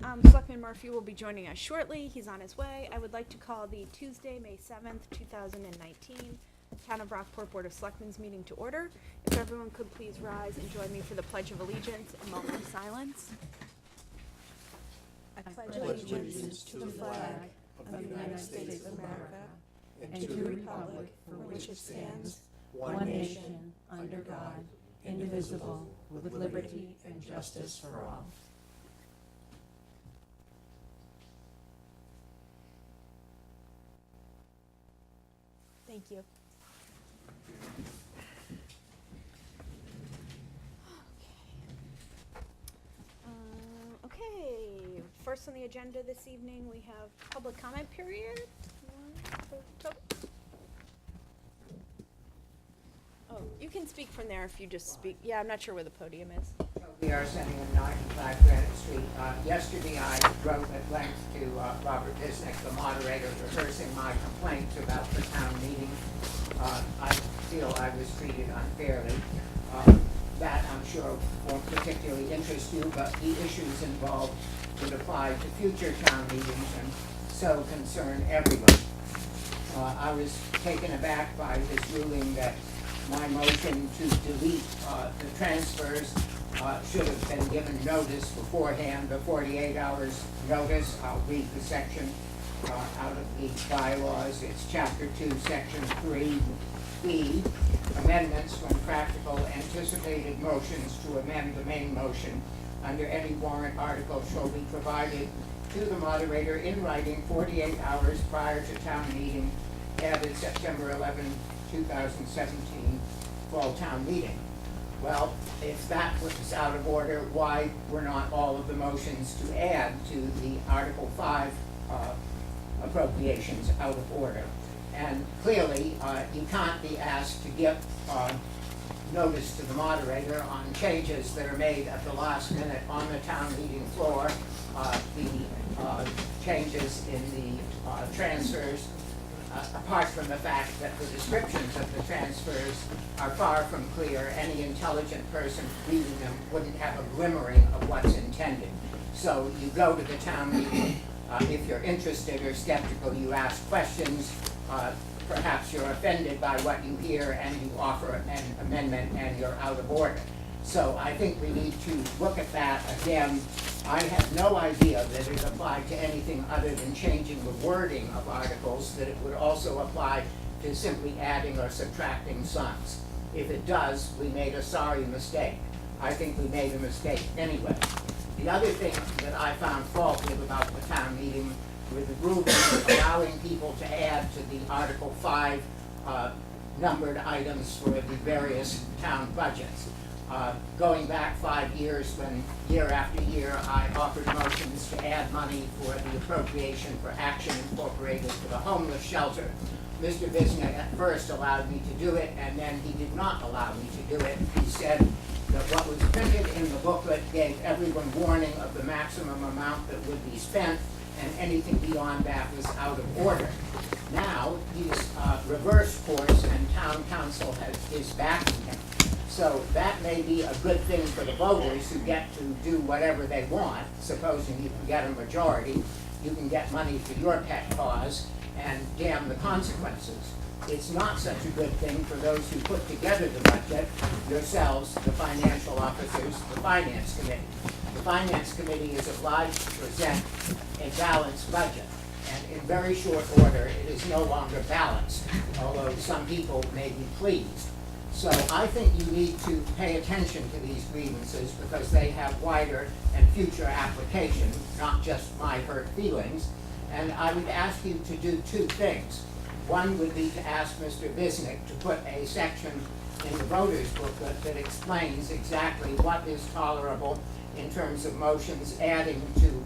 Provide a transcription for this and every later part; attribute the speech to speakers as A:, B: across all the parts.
A: Selectman Murphy will be joining us shortly. He's on his way. I would like to call the Tuesday, May 7th, 2019 Town of Rockport Board of Selectmen's meeting to order. If everyone could please rise and join me for the Pledge of Allegiance, a moment of silence. I pledge allegiance to the flag of the United States of America and to the republic for which it stands, one nation, under God, indivisible, with liberty and justice for all. Thank you. Okay, first on the agenda this evening, we have public comment period. Oh, you can speak from there if you just speak. Yeah, I'm not sure where the podium is.
B: We are sending a 95 Granite Street. Yesterday I wrote at length to Robert Disnick, the moderator, rehearsing my complaints about the town meeting. I feel I was treated unfairly. That I'm sure won't particularly interest you, but the issues involved would apply to future town meetings and so concern everyone. I was taken aback by his ruling that my motion to delete the transfers should have been given notice beforehand, the 48 hours notice. I'll read the section out of the bylaws. It's Chapter 2, Section 3B, amendments when practical, anticipated motions to amend the main motion under any warrant article shall be provided to the moderator in writing 48 hours prior to town meeting, added September 11, 2017, fall town meeting. Well, if that was out of order, why were not all of the motions to add to the Article 5 appropriations out of order? And clearly, you can't be asked to give notice to the moderator on changes that are made at the last minute on the town meeting floor, the changes in the transfers, apart from the fact that the descriptions of the transfers are far from clear. Any intelligent person reading them wouldn't have a glimmering of what's intended. So you go to the town meeting, if you're interested or skeptical, you ask questions, perhaps you're offended by what you hear and you offer an amendment and you're out of order. So I think we need to look at that again. I had no idea that it applied to anything other than changing the wording of articles, that it would also apply to simply adding or subtracting sums. If it does, we made a sorry mistake. I think we made a mistake anyway. The other thing that I found fault with about the town meeting with the ruling allowing people to add to the Article 5 numbered items for the various town budgets. Going back 5 years, when year after year I offered motions to add money for the appropriation for Action Incorporated for the homeless shelter, Mr. Visnick at first allowed me to do it, and then he did not allow me to do it. He said that what was printed in the booklet gave everyone warning of the maximum amount that would be spent, and anything beyond that was out of order. Now he's reversed course, and town council is backing him. So that may be a good thing for the voters who get to do whatever they want. Supposing you can get a majority, you can get money for your pet cause and damn the consequences. It's not such a good thing for those who put together the budget, yourselves, the financial officers, the finance committee. The finance committee is obliged to present a balanced budget. And in very short order, it is no longer balanced, although some people may be pleased. So I think you need to pay attention to these grievances because they have wider and future application, not just my hurt feelings. And I would ask you to do two things. One would be to ask Mr. Visnick to put a section in the voters booklet that explains exactly what is tolerable in terms of motions adding to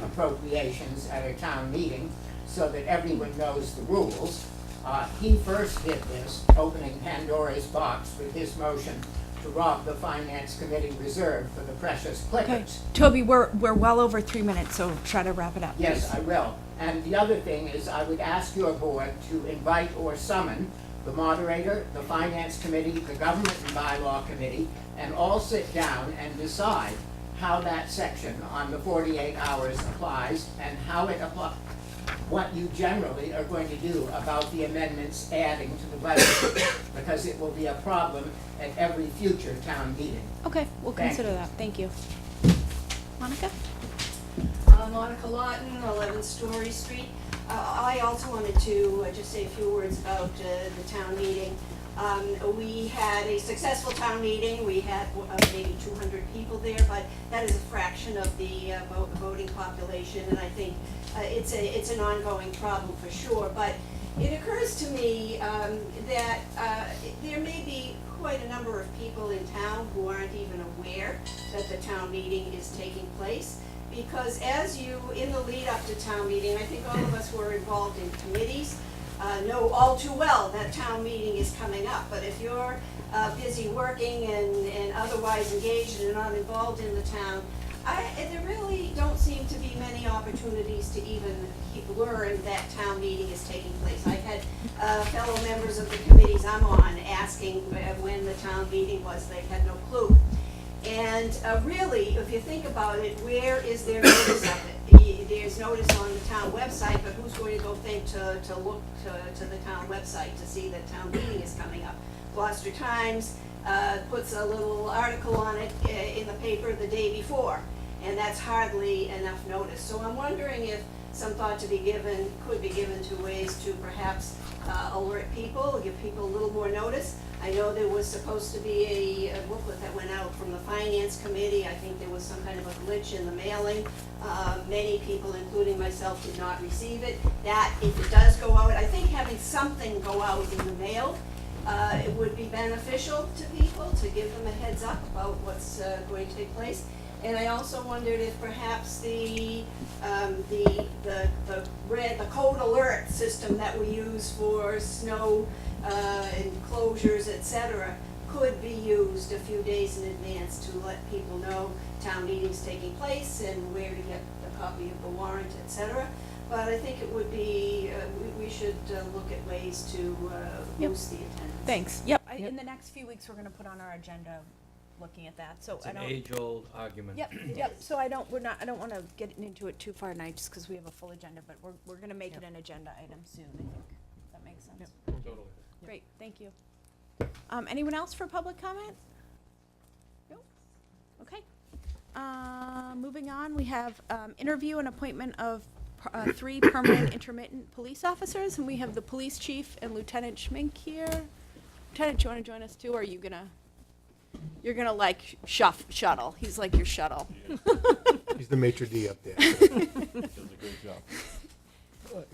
B: appropriations at a town meeting so that everyone knows the rules. He first did this, opening Pandora's box with his motion to rob the Finance Committee reserve for the precious clippers.
A: Okay, Toby, we're well over 3 minutes, so try to wrap it up.
B: Yes,
A: please.
B: I will. And the other thing is I would ask your board to invite or summon the moderator, the Finance Committee, the Government and Bylaw Committee, and all sit down and decide how that section on the 48 hours applies and how it applies, what you generally are going to do about the amendments adding to the budget, because it will be a problem at every future town meeting.
A: Okay, we'll
B: Thank
A: consider
B: you.
A: that. Thank you. Monica?
C: Monica Lawton, 11 Story Street. I also wanted to just say a few words about the town meeting. We had a successful town meeting. We had maybe 200 people there, but that is a fraction of the voting population, and I think it's an ongoing problem for sure. But it occurs to me that there may be quite a number of people in town who aren't even aware that the town meeting is taking place. Because in the lead up to town meeting, I think all of us who are involved in committees know all too well that town meeting is coming up. But if you're busy working and otherwise engaged and not involved in the town, there really don't seem to be many opportunities to even learn that town meeting is taking place. I've had fellow members of the committees I'm on asking when the town meeting was. They had no clue. And really, if you think about it, where is there notice of it? There's notice on the town website, but who's going to go think to look to the town website to see that town meeting is coming up? Gloucester Times puts a little article on it in the paper the day before, and that's hardly enough notice. So I'm wondering if some thought could be given to ways to perhaps alert people, give people a little more notice. I know there was supposed to be a booklet that went out from the Finance Committee. I think there was some kind of a glitch in the mailing. Many people, including myself, did not receive it. That, if it does go out, I think having something go out in the mail, it would be beneficial to people to give them a heads up about what's going to take place. And I also wondered if perhaps the code alert system that we use for snow enclosures, etc., could be used a few days in advance to let people know town meeting's taking place and where to get a copy of the warrant, etc. But I think it would be, we should look at ways to boost the attendance.
A: Thanks. Yep. In the next few weeks, we're going to put on our agenda looking at that. So
D: It's an age-old argument.
A: Yep. So I don't want to get into it too far tonight just because we have a full agenda, but we're going to make it an agenda item soon. I think that makes sense.
D: Totally.
A: Great. Thank you. Anyone else for public comment? No. Okay. Moving on, we have interview and appointment of 3 permanent intermittent police officers, and we have the police chief and Lieutenant Schmink here. Lieutenant, you want to join us too, or are you gonna? You're gonna like shuttle. He's like your shuttle.
E: He's the maitre d' up there.
F: Does a great job.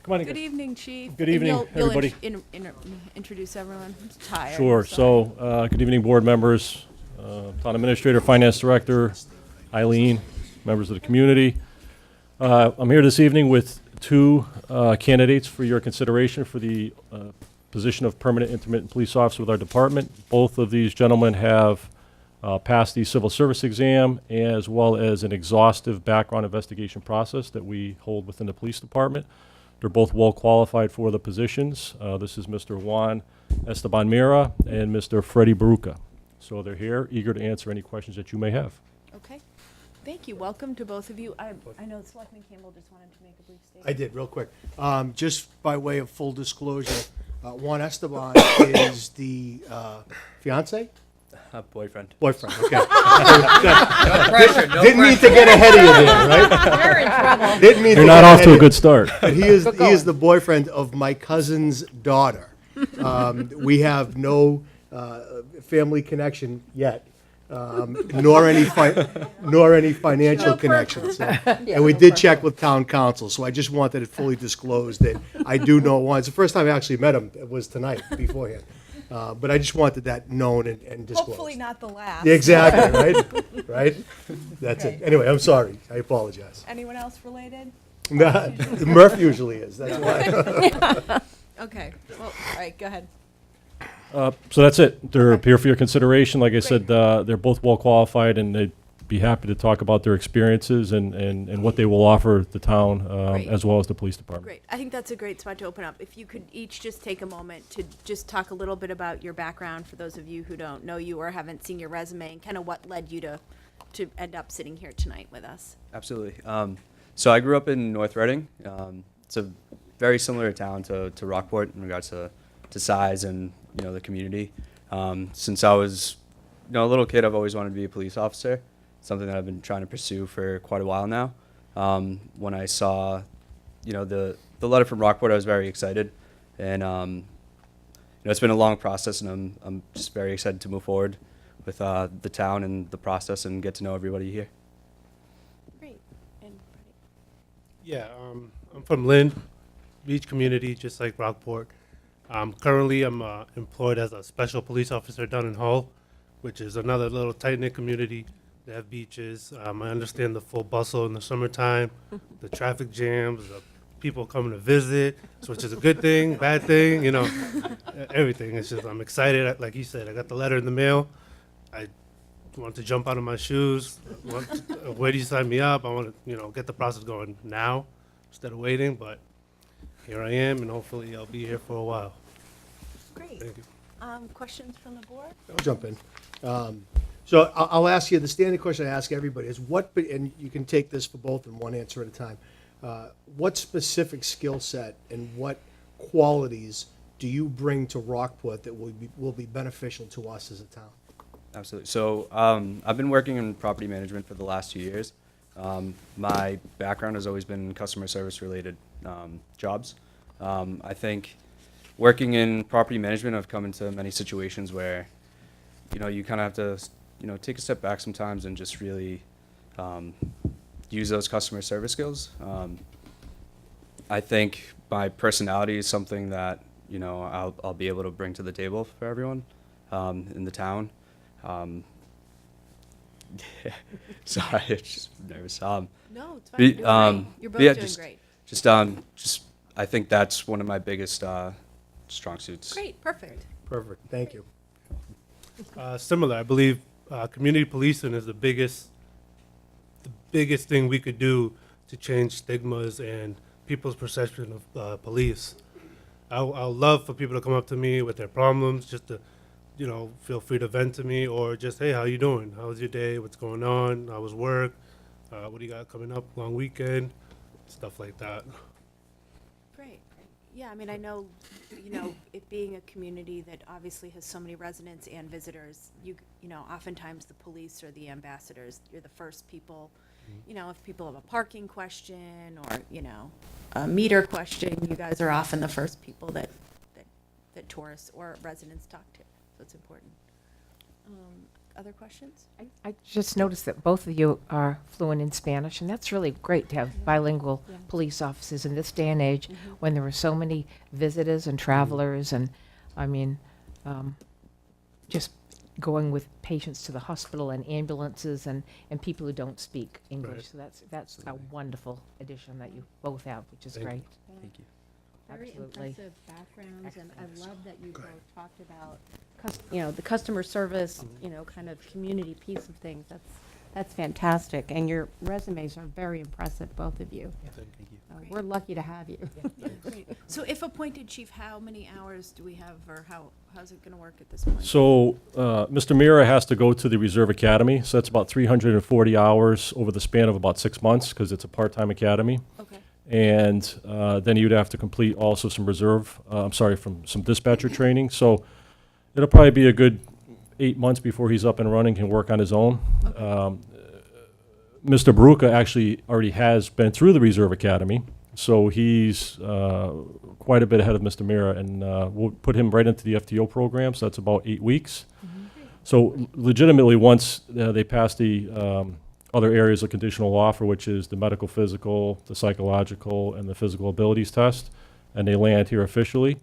F: Come on in.
A: Good evening, Chief.
F: Good
A: And
F: evening,
A: you'll
F: everybody.
A: introduce everyone. I'm tired.
F: Sure.
A: I'm sorry.
F: So, good evening, board members, town administrator, finance director, Eileen, members of the community. I'm here this evening with 2 candidates for your consideration for the position of permanent intermittent police officer with our department. Both of these gentlemen have passed the civil service exam, as well as an exhaustive background investigation process that we hold within the police department. They're both well qualified for the positions. This is Mr. Juan Esteban Mira and Mr. Freddie Baruca. So they're here, eager to answer any questions that you may have.
A: Okay. Thank you. Welcome to both of you. I know Selectman Campbell just wanted to make a brief statement.
E: I did, real quick. Just by way of full disclosure, Juan Esteban is the fiance?
D: Boyfriend.
E: Boyfriend, okay.
D: No pressure, no
E: Didn't mean to get ahead of you there, right?
A: You're in trouble.
E: Didn't mean
F: You're
E: to
F: not
E: get
F: off
E: ahead
F: to a
E: of
F: good start.
E: But he is the boyfriend of my cousin's daughter. We have no family connection yet, nor any financial connection. So. And we did check with town council, so I just wanted it fully disclosed that I do know Juan. It's the first time I actually met him. It was tonight beforehand. But I just wanted that known and disclosed.
A: Hopefully not the last.
E: Yeah, exactly, right? Right? That's
A: Okay.
E: it. Anyway, I'm sorry. I apologize.
A: Anyone else related?
E: Murph usually is, that's why.
A: Okay. Well, all right. Go ahead.
F: So that's it. They're here for your consideration. Like I said, they're both well qualified, and they'd be happy to talk about their experiences and what they will offer the town,
A: Great.
F: as well as the police department.
A: Great. I think that's a great spot to open up. If you could each just take a moment to just talk a little bit about your background for those of you who don't know you or haven't seen your resume, and kind of what led you to to end up sitting here tonight with us?
G: Absolutely. So I grew up in North Reading. It's a very similar town to Rockport in regards to size and the community. Since I was a little kid, I've always wanted to be a police officer. Something that I've been trying to pursue for quite a while now. When I saw the letter from Rockport, I was very excited, and it's been a long process, and I'm just very excited to move forward with the town and the process and get to know everybody here.
A: Great. And
H: Yeah, I'm from Lynn Beach community, just like Rockport. Currently, I'm employed as a special police officer down in Hull, which is another little tight-knit community. They have beaches. I understand the full bustle in the summertime, the traffic jams, the people coming to visit, so which is a good thing, bad thing, everything. It's just I'm excited. Like you said, I got the letter in the mail. I want to jump out of my shoes. Where do you sign me up? I want to, get the process going now instead of waiting. But here I am, and hopefully I'll be here for a while.
A: great.
H: Thank you.
A: Questions from the board?
E: I'll jump in. So I'll ask you, the standing question I ask everybody is and you can take this for both in one answer at a time. What specific skill set and what qualities do you bring to Rockport that will be beneficial to us as a town?
G: Absolutely. So I've been working in property management for the last 2 years. My background has always been customer service related jobs. I think working in property management, I've come into many situations where, you kind of have to, take a step back sometimes and just really use those customer service skills. I think my personality is something that, I'll be able to bring to the table for everyone in the town. Sorry, I'm just nervous.
A: No, it's fine.
G: We-
A: You're doing great. You're both
G: yeah,
A: doing
G: just-
A: great.
G: Just I think that's one of my biggest strong suits.
A: Great, perfect.
E: Perfect, thank you.
H: Similar, I believe community policing is the biggest thing we could do to change stigmas and people's perception of police. I'll love for people to come up to me with their problems, just to, feel free to vent to me, or just, hey, how you doing? How was your day? What's going on? How was work? What do you got coming up? Long weekend? Stuff like that.
A: Great. Yeah, I mean, I know, it being a community that obviously has so many residents and visitors, oftentimes the police are the ambassadors. You're the first people, if people have a parking question or, a meter question, you guys are often the first people that tourists or residents talk to. So it's important. Other questions?
I: I just noticed that both of you are fluent in Spanish, and that's really great to have bilingual police officers in this day and age when there are so many visitors and travelers, and just going with patients to the hospital and ambulances and people who don't speak English.
H: Right.
I: So that's a wonderful addition that you both have, which is
H: Thank you.
I: great.
G: Thank you.
J: Very
I: Absolutely.
J: impressive backgrounds, and I love that you both talked about, the customer service, kind of community piece of things. That's fantastic, and your resumes are very impressive, both of you.
H: Thank you.
J: We're lucky to have you.
A: Great. So if appointed chief, how many hours do we have, or how's it gonna work at this point?
F: So Mr. Mira has to go to the Reserve Academy, so that's about 340 hours over the span of about 6 months, because it's a part-time academy.
A: Okay,
F: And then you'd have to complete also some from some dispatcher training. So it'll probably be a good 8 months before he's up and running, can work on his own. Mr. Baruka actually already has been through the Reserve Academy, so he's quite a bit ahead of Mr. Mira, and we'll put him right into the FTO program, so that's about 8 weeks. So legitimately, once they pass the other areas of conditional offer, which is the medical, physical, the psychological, and the physical abilities test, and they land here officially,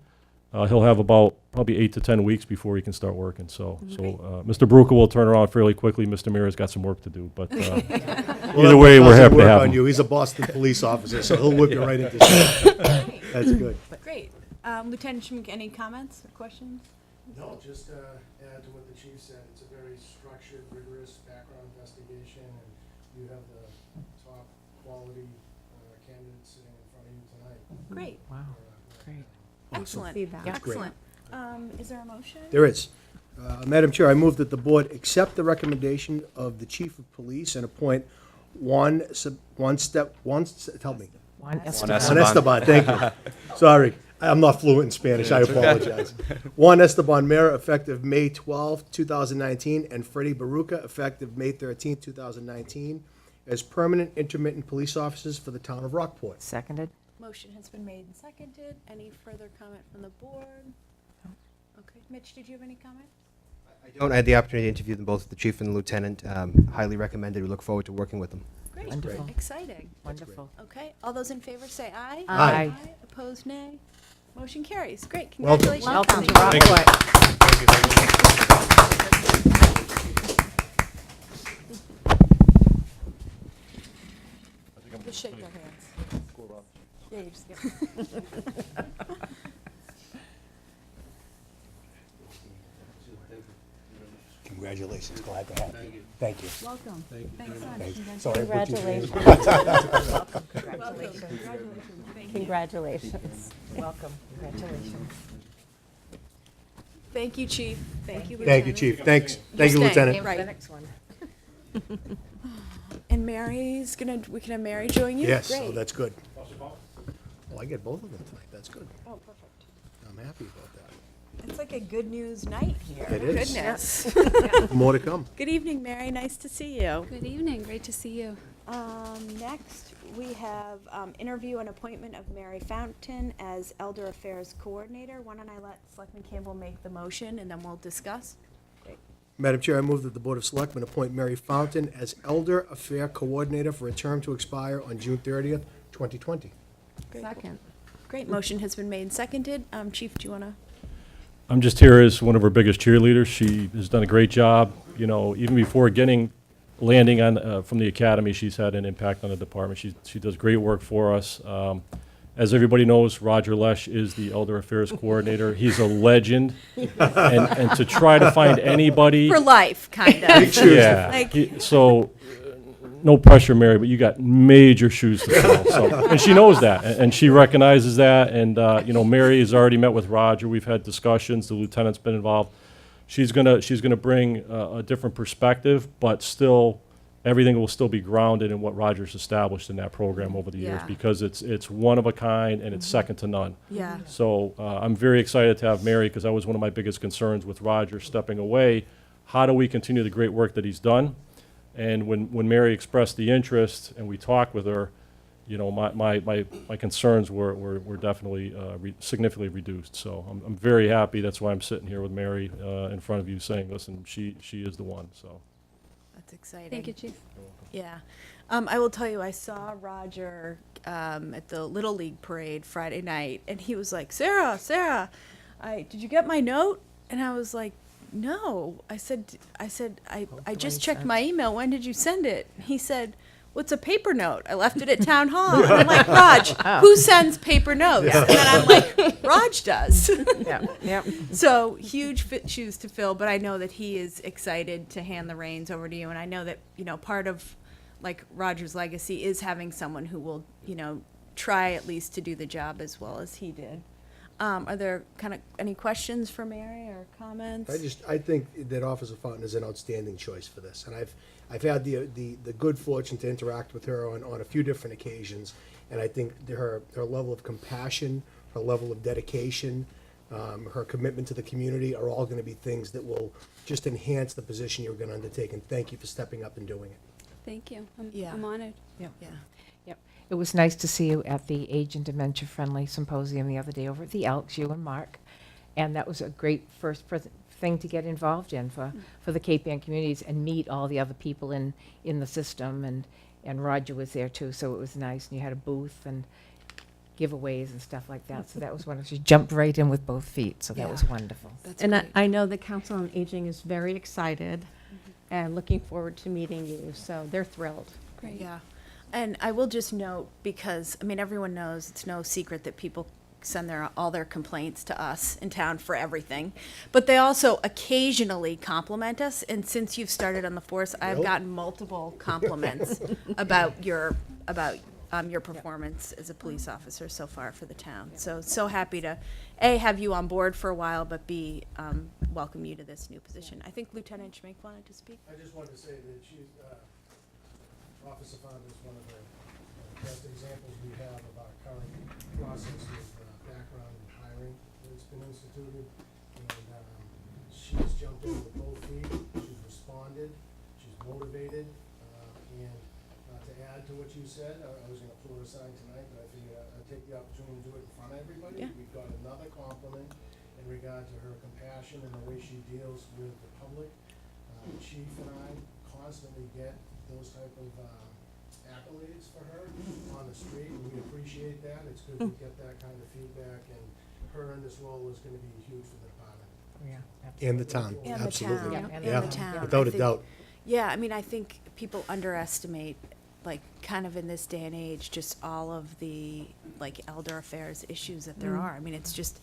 F: he'll have about probably 8 to 10 weeks before he can start working. So Mr. Baruka will turn around fairly quickly. Mr. Mira's got some work to do, but either way, we're happy to have him.
E: He's a Boston police officer, so he'll whip you right into shape. That's good.
A: great. Lieutenant Schmick, any comments or questions?
K: No, just add to what the chief said. It's a very structured, rigorous background investigation, and you have the top quality candidates sitting in front of you tonight.
A: Great,
I: Wow, great.
A: excellent,
J: see that.
I: Yeah.
A: excellent. Is there a motion?
E: There is. Madam Chair, I move that the board accept the recommendation of the chief of police and appoint Juan Esteban.
I: Juan
G: Juan
I: Esteban.
E: Juan Esteban, thank you. Sorry, I'm not fluent in Spanish, I apologize. Juan Esteban Mera, effective May 12, 2019, and Freddie Baruca, effective May 13, 2019, as permanent intermittent police officers for the town of Rockport.
I: Seconded.
A: Motion has been made and seconded. Any further comment from the board? Okay, Mitch, did you have any comment?
L: I don't. I had the opportunity to interview them both, the chief and the lieutenant. Highly recommended. We look forward to working with them.
A: Great,
I: Wonderful.
A: exciting.
I: Wonderful.
A: Okay, all those in favor say aye.
I: Aye.
A: Opposed, nay. Motion carries. Great,
E: Welcome.
A: congratulations.
I: Welcome to
A: Thank you.
I: Rockport.
A: Just shake their hands. Yeah, you just get.
E: Congratulations, glad to have you. Thank you.
J: Welcome.
E: Thanks.
J: Congratulations.
E: Sorry, I put you through.
J: Congratulations.
A: Thank you.
J: Congratulations.
I: Welcome. Congratulations.
A: Thank you, Chief. Thank you,
E: Thank you,
A: Lieutenant.
E: Chief, thanks. Thank you,
A: staying.
E: Lieutenant.
I: Name of
A: Right.
I: the next one.
A: And Mary's we can have Mary join you?
E: Yes,
A: Great.
E: oh, that's good. Well, I get both of them tonight, that's good.
A: Oh, perfect.
E: I'm happy about that.
A: It's like a good news night here.
E: It is.
A: Goodness.
E: More to come.
A: Good evening, Mary. Nice to see you.
M: Good evening, great to see you.
A: Next, we have interview and appointment of Mary Fountain as Elder Affairs Coordinator. Why don't I let Selectman Campbell make the motion and then we'll discuss?
E: Madam Chair, I move that the Board of Selectmen appoint Mary Fountain as Elder Affair Coordinator for a term to expire on June 30th, 2020.
J: Second.
A: Great. Motion has been made and seconded. Chief, do you want to?
F: I'm just here as one of her biggest cheerleaders. She has done a great job. You know, even before landing on from the academy, she's had an impact on the department. She does great work for us. As everybody knows, Roger Lesh is the Elder Affairs Coordinator. He's a legend, and to try to find anybody
A: For life, kind of.
F: yeah.
A: Like-
F: No pressure, Mary, but you got major shoes to fill. So, and she knows that, and she recognizes that. And you know, Mary has already met with Roger. We've had discussions. The lieutenant's been involved. She's gonna bring a different perspective, but still, everything will still be grounded in what Roger's established in that program over the years,
A: Yeah.
F: because it's one of a kind and it's second to none.
A: Yeah.
F: So I'm very excited to have Mary, because that was one of my biggest concerns with Roger stepping away. How do we continue the great work that he's done? And when Mary expressed the interest and we talked with her, you know, my concerns were definitely significantly reduced. So I'm very happy. That's why I'm sitting here with Mary in front of you saying, listen, she is the one. So
A: That's exciting.
M: Thank you, Chief.
A: Yeah. I will tell you, I saw Roger at the Little League parade Friday night, and he was like, Sarah, did you get my note? And I was like, no. I said, I just checked my email. When did you send it? He said, what's a paper note? I left it at town hall. And I'm like, Raj, who sends paper notes? And then I'm like, Raj does.
I: Yeah.
A: So huge shoes to fill, but I know that he is excited to hand the reins over to you. And I know that, you know, part of like Roger's legacy is having someone who will, you know, try at least to do the job as well as he did. Are there kind of any questions for Mary or comments?
E: I think that Officer Fountain is an outstanding choice for this, and I've had the good fortune to interact with her on a few different occasions, and I think her level of compassion, her level of dedication, her commitment to the community are all going to be things that will just enhance the position you're going to undertake, and thank you for stepping up and doing it.
M: Thank you.
A: Yeah.
M: I'm honored.
A: Yeah.
I: Yep. It was nice to see you at the Age and Dementia Friendly Symposium the other day over at the Elks, you and Mark. And that was a great first thing to get involved in for the Cape Ann communities and meet all the other people in the system. And Roger was there too, so it was nice. And you had a booth and giveaways and stuff like that. So that was wonderful. She jumped right in with both feet, so that was wonderful.
A: That's
J: And
A: great.
J: I know the Council on Aging is very excited and looking forward to meeting you, so they're thrilled.
M: Great.
A: Yeah. And I will just note, because, I mean, everyone knows it's no secret that people send all their complaints to us in town for everything. But they also occasionally compliment us. And since you've started on the force, I've
E: Really?
A: gotten multiple compliments about your performance as a police officer so far for the town. So happy to, A, have you on board for a while, but B, welcome you to this new position. I think Lieutenant Schmink wanted to speak.
K: I just wanted to say that she's, Officer Fonda is one of the best examples we have of our current process with background and hiring that's been instituted. And she's jumped in with both feet, she's responded, she's motivated, and to add to what you said, I was gonna pull her aside tonight, but I figured I'd take the opportunity to do it in front of everybody.
A: Yeah.
K: We've got another compliment in regard to her compassion and the way she deals with the public. Chief and I constantly get those type of accolades for her on the street, and we appreciate that. It's good to get that kind of feedback, and her in this role is gonna be huge for the department.
E: And the town,
A: And the
E: absolutely.
A: town, and
E: Yeah,
A: the town.
E: without
A: I
E: a
A: think-
E: doubt.
A: Yeah, I mean, I think people underestimate, like, kind of in this day and age, just all of the, like, elder affairs issues that there are. I mean, it's just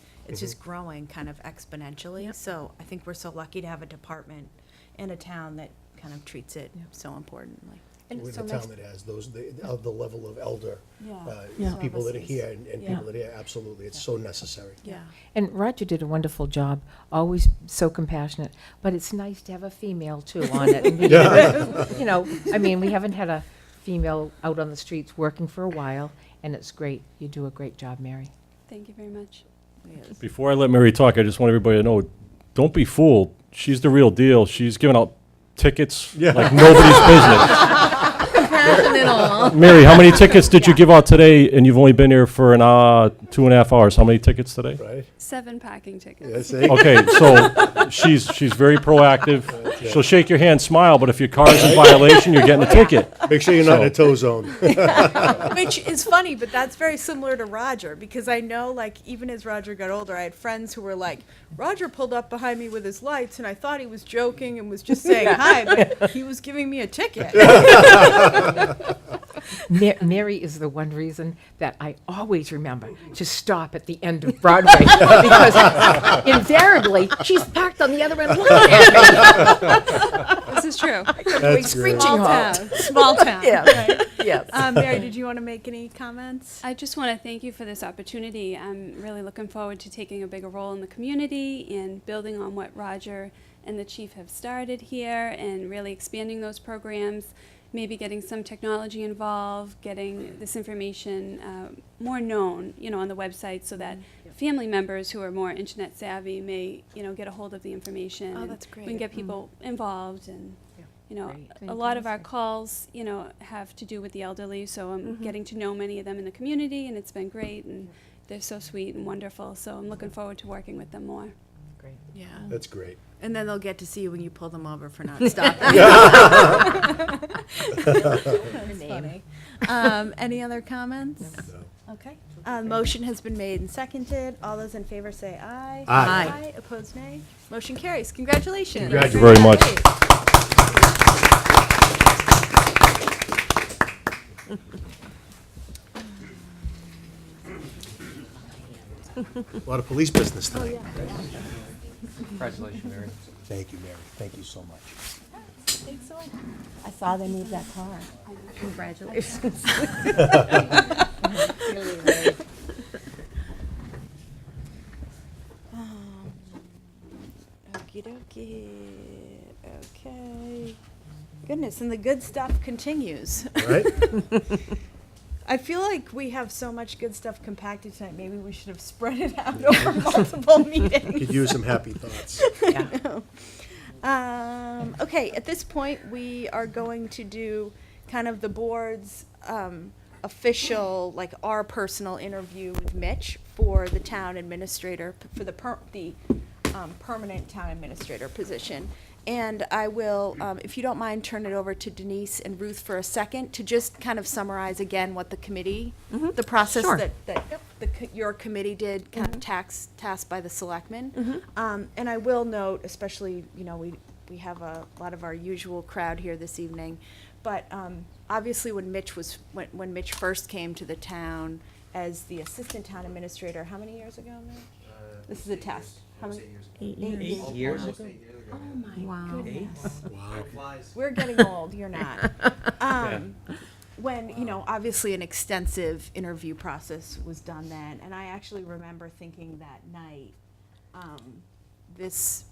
A: growing kind of exponentially. So I think we're so lucky to have a department in a town that kind of treats it so importantly.
I: And
E: We're
I: so
E: the
I: nice-
E: town that has those, the level of elder,
A: Yeah.
E: people that are
A: Services.
E: here and
A: Yeah.
E: people that are here, absolutely, it's so necessary.
A: Yeah.
I: And Roger did a wonderful job, always so compassionate, but it's nice to have a female too on it. You know, I mean, we haven't had a female out on the streets working for a while, and it's great. You do a great job, Mary.
M: Thank you very much.
A: Yes.
F: Before I let Mary talk, I just want everybody to know, don't be fooled. She's the real deal. She's giving out tickets like nobody's business.
J: Compassionate all.
F: Mary, how many tickets did you give out today? And you've only been here for an 2.5 hours. How many tickets today?
E: Right?
M: 7 parking tickets.
E: Yeah, see?
F: Okay, so she's very proactive. She'll shake your hand, smile, but if your car's in violation, you're getting a ticket.
E: Make sure you're not in a tow zone.
A: Which is funny, but that's very similar to Roger, because I know, like, even as Roger got older, I had friends who were like, Roger pulled up behind me with his lights, and I thought he was joking and was just saying hi, but he was giving me a ticket.
I: Mary is the one reason that I always remember to stop at the end of Broadway, because invariably, she's parked on the other end looking at me.
M: This is true.
E: That's
I: Screeching
A: Small
I: halt.
A: town, small town.
I: Yeah.
A: Right.
I: Yes.
A: Mary, did you want to make any comments?
M: I just want to thank you for this opportunity. I'm really looking forward to taking a bigger role in the community and building on what Roger and the chief have started here and really expanding those programs, maybe getting some technology involved, getting this information more known, on the website so that family members who are more internet savvy may, get a hold of the information.
A: Oh,
M: and
A: that's great.
M: We can get people involved and,
I: Great.
M: a lot of our calls, have to do with the elderly, so I'm getting to know many of them in the community, and it's been great, and they're so sweet and wonderful, so I'm looking forward to working with them more.
I: Great.
A: Yeah.
E: That's great.
A: And then they'll get to see you when you pull them over for not stopping. That's funny. Any other comments?
E: No.
A: Okay. Motion has been made and seconded. All those in favor say aye.
E: Aye.
A: Opposed, nay. Motion carries. Congratulations.
F: Thank you very much.
E: A lot of police business tonight.
D: Congratulations, Mary.
E: Thank you, Mary. Thank you so much.
A: Thanks so much.
J: I saw they moved that car. Congratulations.
A: Okie dokie. Okay. Goodness, and the good stuff continues.
E: Right?
A: I feel like we have so much good stuff compacted tonight. Maybe we should have spread it out over multiple meetings.
E: Could use some happy thoughts.
A: I know. Okay, at this point, we are going to do kind of the board's official, like our personal interview with Mitch for the town administrator, for the permanent town administrator position. And I will, if you don't mind, turn it over to Denise and Ruth for a second to just kind of summarize again what the committee, the process
I: Sure.
A: that your committee did, kind of tasked by the selectmen. And I will note, especially, we have a lot of our usual crowd here this evening, but obviously when when Mitch first came to the town as the assistant town administrator, how many years ago, Mitch? This is a test. How many?
J: 8
D: 8 years ago?
A: Oh my
J: Wow.
A: goodness.
E: Wow.
A: We're getting old, you're not. when, you know, obviously an extensive interview process was done then, and I actually remember thinking that night, this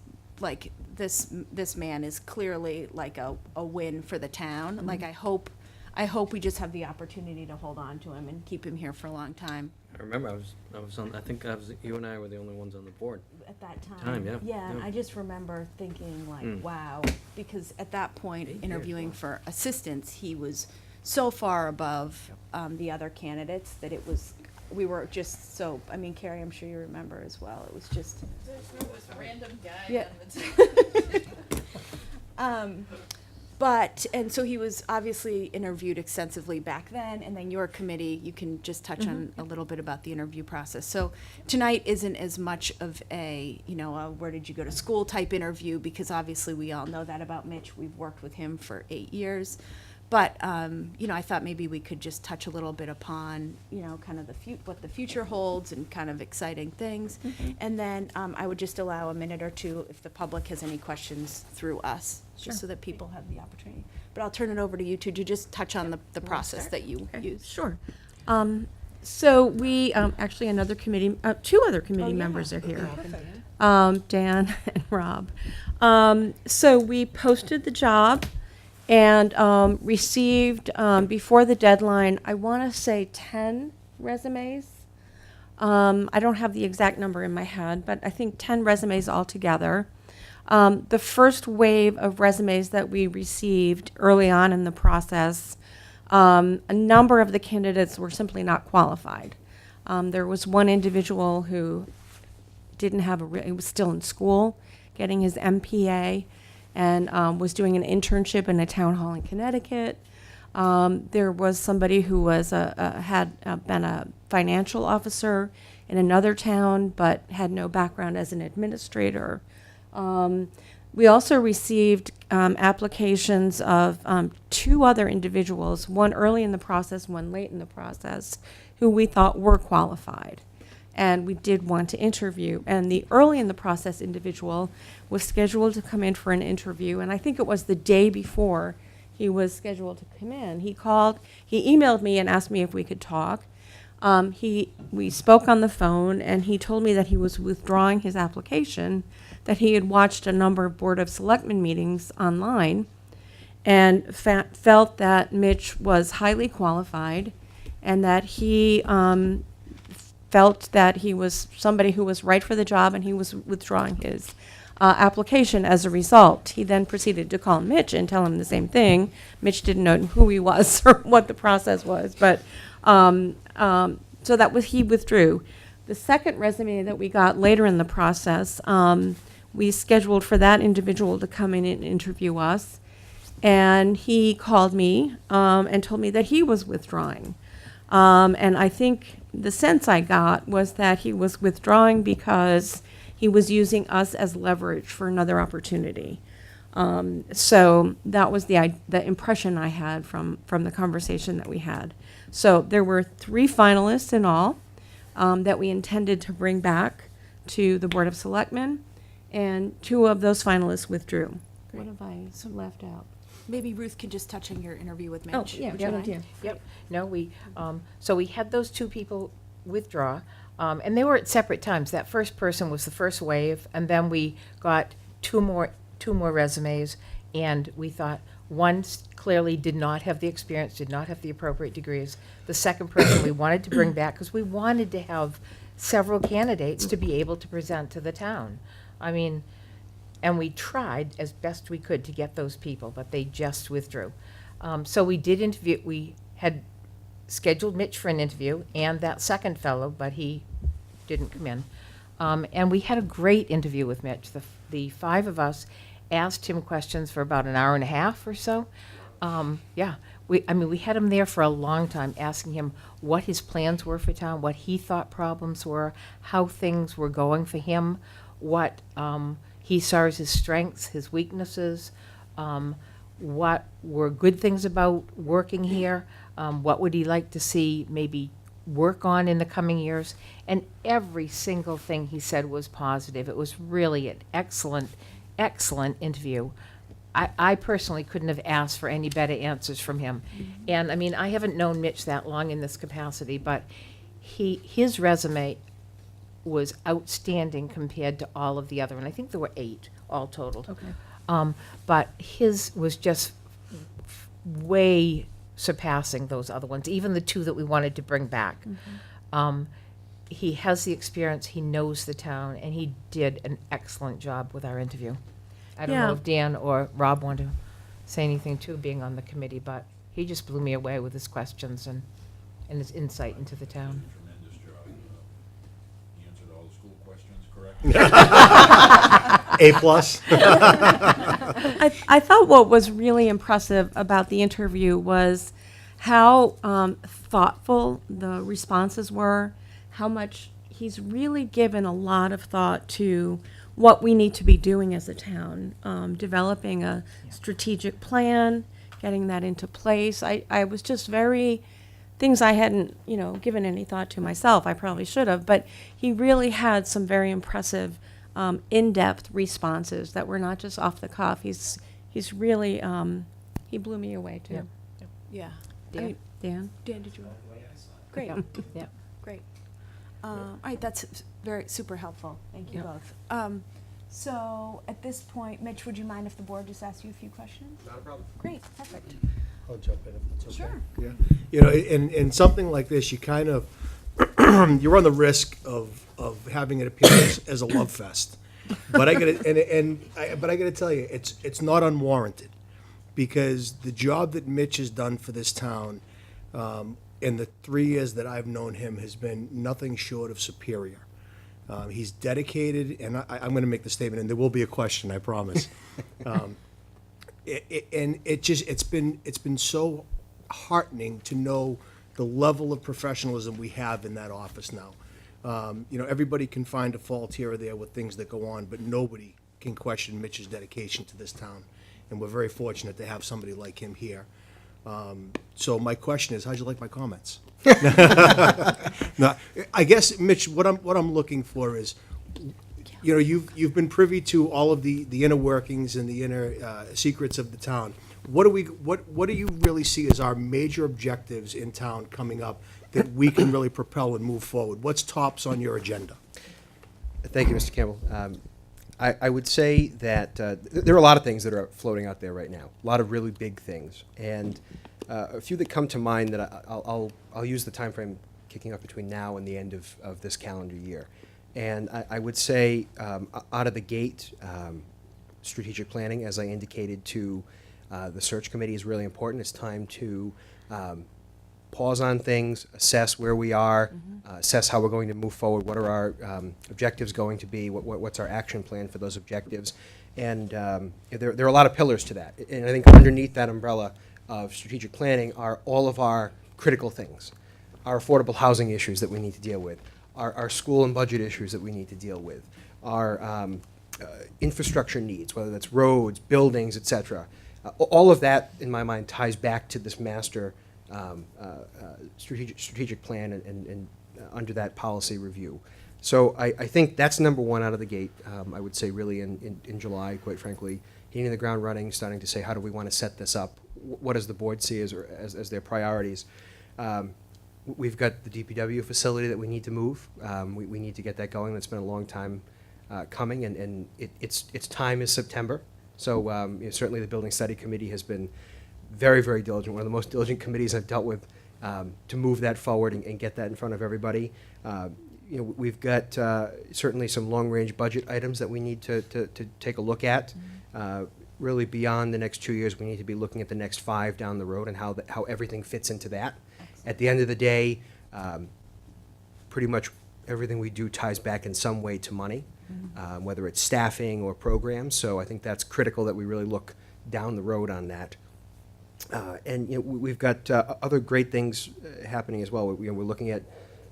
A: man is clearly like a win for the town. Like, I hope we just have the opportunity to hold on to him and keep him here for a long time.
D: I remember I was on, I think you and I were the only ones on the board.
A: At that time.
D: Yeah.
A: Yeah, and
D: Yeah.
A: I just remember thinking like, wow, because at that point, interviewing for assistants, he was so far above the other candidates that we were just so, I mean, Carrie, I'm sure you remember as well, it was just.
N: This random guy
A: Yeah.
N: on the
A: But, and so he was obviously interviewed extensively back then, and then your committee, you can just touch on a little bit about the interview process. So tonight isn't as much of a, you know, a where did you go to school type interview, because obviously we all know that about Mitch. We've worked with him for 8 years. But, you know, I thought maybe we could just touch a little bit upon, you know, kind of what the future holds and kind of exciting things. And then I would just allow a minute or two if the public has any questions through us, just so that people have the opportunity. But I'll turn it over to you two to just touch on the process that you use.
J: Sure. So we, actually another committee, two other committee members are here. Dan and Rob. So we posted the job and received, before the deadline, I want to say 10 resumes. I don't have the exact number in my head, but I think 10 resumes altogether. The first wave of resumes that we received early on in the process, a number of the candidates were simply not qualified. There was one individual who didn't have he was still in school, getting his MPA, and was doing an internship in a town hall in Connecticut. There was somebody who was had been a financial officer in another town, but had no background as an administrator. We also received applications of two other individuals, one early in the process, one late in the process, who we thought were qualified. And we did want to interview. And the early in the process individual was scheduled to come in for an interview. And I think it was the day before he was scheduled to come in. He emailed me and asked me if we could talk. We spoke on the phone, and he told me that he was withdrawing his application, that he had watched a number of Board of Selectmen meetings online, and felt that Mitch was highly qualified, and that he felt that he was somebody who was right for the job, and he was withdrawing his application as a result. He then proceeded to call Mitch and tell him the same thing. Mitch didn't know who he was or what the process was, but so that was, he withdrew. The second resume that we got later in the process, we scheduled for that individual to come in and interview us, and he called me and told me that he was withdrawing. And I think the sense I got was that he was withdrawing because he was using us as leverage for another opportunity. So that was the impression I had from the conversation that we had. So there were 3 finalists in all that we intended to bring back to the Board of Selectmen, and 2 of those finalists withdrew. What have I left out?
A: Maybe Ruth can just touch on your interview with Mitch.
J: Oh, yeah,
A: Would you
J: good
A: mind?
J: idea.
I: Yep. No, so we had those 2 people withdraw, and they were at separate times. That first person was the first wave, and then we got two more resumes, and we thought one clearly did not have the experience, did not have the appropriate degrees. The second person we wanted to bring back because we wanted to have several candidates to be able to present to the town. I mean, and we tried as best we could to get those people, but they just withdrew. So we did interview, we had scheduled Mitch for an interview and that second fellow, but he didn't come in. And we had a great interview with Mitch. The 5 of us asked him questions for about an hour and a half or so. We had him there for a long time, asking him what his plans were for town, what he thought problems were, how things were going for him, what he saw as his strengths, his weaknesses, what were good things about working here, what would he like to see maybe work on in the coming years. And every single thing he said was positive. It was really an excellent interview. I personally couldn't have asked for any better answers from him. And I mean, I haven't known Mitch that long in this capacity, but his resume was outstanding compared to all of the other, and I think there were 8 all totaled.
J: Okay.
I: But his was just way surpassing those other ones, even the 2 that we wanted to bring back. He has the experience, he knows the town, and he did an excellent job with our interview. I don't know
J: Yeah.
I: if Dan or Rob want to say anything too, being on the committee, but he just blew me away with his questions and his insight into the town.
O: Tremendous job. He answered all the school questions correctly.
E: A+.
J: I thought what was really impressive about the interview was how thoughtful the responses were, how much he's really given a lot of thought to what we need to be doing as a town, developing a strategic plan, getting that into place. I was just very, things I hadn't, given any thought to myself. I probably should have, but he really had some very impressive, in-depth responses that were not just off the cuff. He's really, he blew me away too.
A: Yeah.
I: Dan?
J: Dan?
A: Dan, did you? Great.
I: Yeah.
A: Great. All right, that's very, super helpful. Thank you
I: Yep.
A: both. So at this point, Mitch, would you mind if the board just asked you a few questions?
L: Not a problem.
A: Great, perfect.
E: I'll jump in if it's okay.
A: Sure.
E: Yeah. In something like this, you kind of, you run the risk of having it appear as a love fest. But I gotta tell you, it's not unwarranted, because the job that Mitch has done for this town, in the 3 years that I've known him, has been nothing short of superior. He's dedicated, and I'm going to make the statement, and there will be a question, I promise. It's been so heartening to know the level of professionalism we have in that office now. Everybody can find a fault here or there with things that go on, but nobody can question Mitch's dedication to this town, and we're very fortunate to have somebody like him here. So my question is, how'd you like my comments? No, I guess, Mitch, what I'm looking for is, you've been privy to all of the inner workings and the inner secrets of the town. What do you really see as our major objectives in town coming up that we can really propel and move forward? What's tops on your agenda?
L: Thank you, Mr. Campbell. I would say that there are a lot of things that are floating out there right now, a lot of really big things, and a few that come to mind that I'll use the time frame kicking off between now and the end of this calendar year. And I would say out of the gate, strategic planning, as I indicated to the search committee, is really important. It's time to pause on things, assess where we are, assess how we're going to move forward, what are our objectives going to be, what's our action plan for those objectives. And there are a lot of pillars to that. And I think underneath that umbrella of strategic planning are all of our critical things, our affordable housing issues that we need to deal with, our school and budget issues that we need to deal with, our infrastructure needs, whether that's roads, buildings, et cetera. All of that, in my mind, ties back to this master strategic plan and under that policy review. So I think that's number one out of the gate. I would say really in July, quite frankly, hitting the ground running, starting to say, how do we want to set this up? What does the board see as their priorities? We've got the DPW facility that we need to move. We need to get that going. That's been a long time coming, and its time is September. So certainly the Building Study Committee has been very, very diligent, one of the most diligent committees I've dealt with to move that forward and get that in front of everybody. We've got certainly some long-range budget items that we need to take a look at. Really beyond the next 2 years, we need to be looking at the next 5 down the road and how everything fits into that. At the end of the day, pretty much everything we do ties back in some way to money, whether it's staffing or programs. So I think that's critical that we really look down the road on that. And we've got other great things happening as well. We're looking at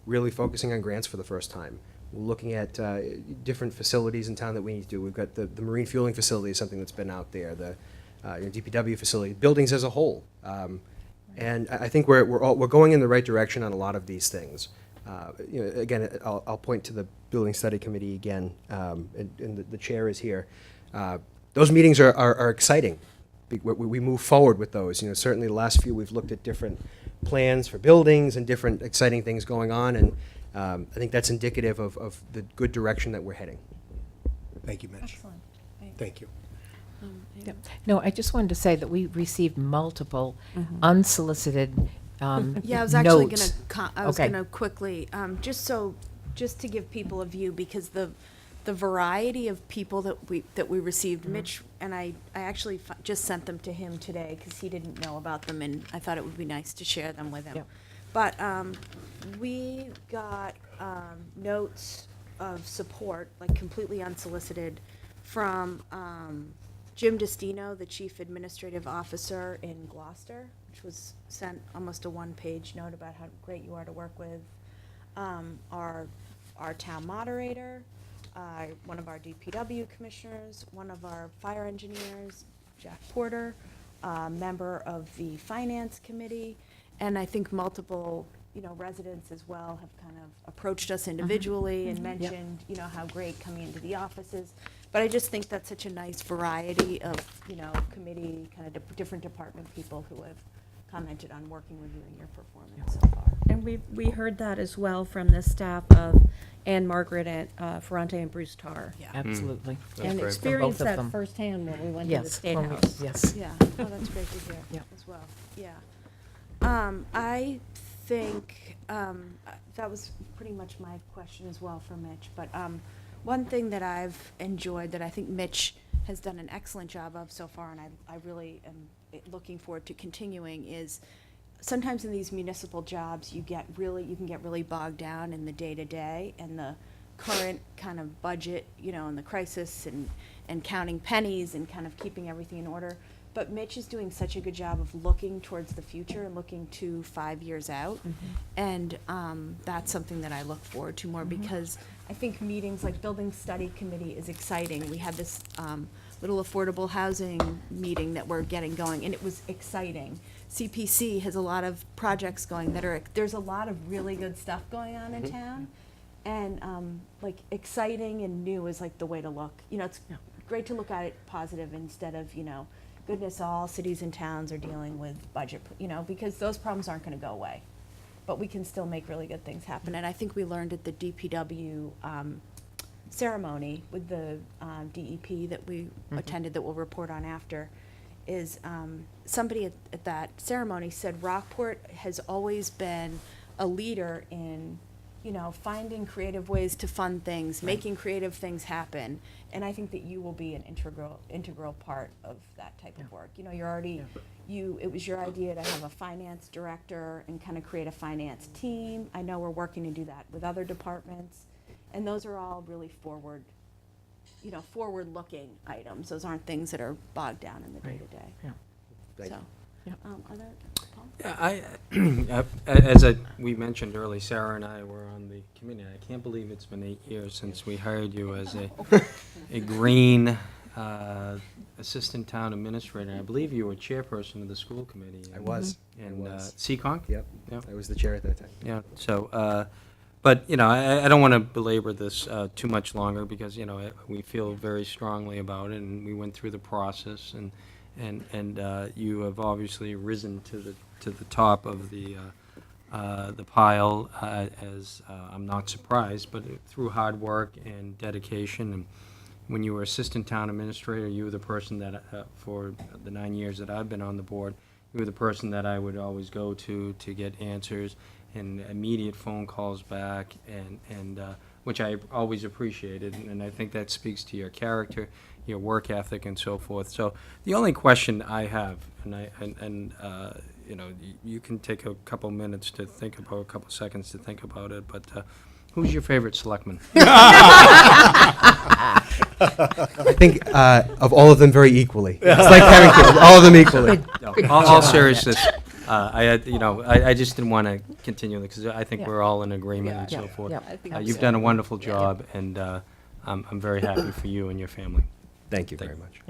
L: really focusing on grants for the first time. We're looking at different facilities in town that we need to do. We've got the marine fueling facility is something that's been out there, the DPW facility, buildings as a whole. And I think we're going in the right direction on a lot of these things. Again, I'll point to the Building Study Committee again, and the chair is here. those meetings are exciting. We move forward with those. You know, certainly the last few, we've looked at different plans for buildings and different exciting things going on, and I think that's indicative of the good direction that we're heading.
E: Thank you, Mitch.
A: Excellent. Thanks.
E: Thank you.
I: Yep. No, I just wanted to say that we received multiple unsolicited
A: Yeah, I was actually
I: notes.
A: gonna,
I: Okay.
A: quickly, just to give people a view, because the variety of people that we received, Mitch, and I actually just sent them to him today, because he didn't know about them, and I thought it would be nice to share them with him.
I: Yep.
A: But, we got, notes of support, like completely unsolicited, from, Jim Destino, the Chief Administrative Officer in Gloucester, which was sent almost a one-page note about how great you are to work with. Our town moderator, one of our DPW commissioners, one of our fire engineers, Jack Porter, member of the Finance Committee, and I think multiple, residents as well have kind of approached us individually and mentioned, how great coming into the office is. But I just think that's such a nice variety of, committee, kind of different department people who have commented on working with you and your performance so far.
J: And we heard that as well from the staff of Anne Margaret at Ferrante and Bruce Tarr.
A: Yeah.
I: Absolutely.
D: That's
J: And
D: great.
J: experienced
I: From both of
J: that
I: them.
J: firsthand when we went to the
I: Yes.
J: State
I: when we-
J: House.
I: Yes.
A: Yeah, oh, that's great to hear
I: Yeah.
A: as well, yeah. I think, that was pretty much my question as well for Mitch, but, one thing that I've enjoyed that I think Mitch has done an excellent job of so far, and I really am looking forward to continuing, is sometimes in these municipal jobs, you can get really bogged down in the day-to-day and the current kind of budget, and the crisis and counting pennies and kind of keeping everything in order. But Mitch is doing such a good job of looking towards the future and looking to 5 years out. And that's something that I look forward to more, because I think meetings like Building Study Committee is exciting. We had this little affordable housing meeting that we're getting going, and it was exciting. CPC has a lot of projects going there's a lot of really good stuff going on in town. And like exciting and new is like the way to look. It's great to look at it positive instead of, goodness, all cities and towns are dealing with budget, because those problems aren't gonna go away. But we can still make really good things happen. And I think we learned at the DPW ceremony with the DEP that we attended, that we'll report on after, is somebody at that ceremony said Rockport has always been a leader in, finding creative ways to fund things, making creative things happen. And I think that you will be an integral part of that type of work. You're already, it was your idea to have a finance director and kind of create a finance team. I know we're working to do that with other departments. And those are all really forward-looking items. Those aren't things that are bogged down in the day-to-day.
I: Yeah.
L: Thank
A: So,
I: you.
A: Are there, Paul?
D: Yeah, as we mentioned earlier, Sarah and I were on the committee. I can't believe it's been 8 years since we hired you as a green assistant town administrator. I believe you were chairperson of the school committee.
L: I was.
D: And
L: I was.
D: Seekonk?
L: Yep.
D: Yep.
L: I was the chair at that time.
D: Yeah, so, but, I don't want to belabor this too much longer, because, we feel very strongly about it, and we went through the process, and you have obviously risen to the top of the pile, as I'm not surprised, but through hard work and dedication. And when you were assistant town administrator, you were the person that, for the 9 years that I've been on the board, you were the person that I would always go to get answers and immediate phone calls back, and which I always appreciated, and I think that speaks to your character, your work ethic, and so forth. So the only question I have, you can take a couple minutes to think about, a couple seconds to think about it, but who's your favorite selectman?
L: I think of all of them very equally. It's like having kids, all of them equally.
D: No, all seriousness, I just didn't want to continue, because I think we're all in agreement and so forth. You've done a wonderful job, and I'm very happy for you and your family.
L: Thank you very much.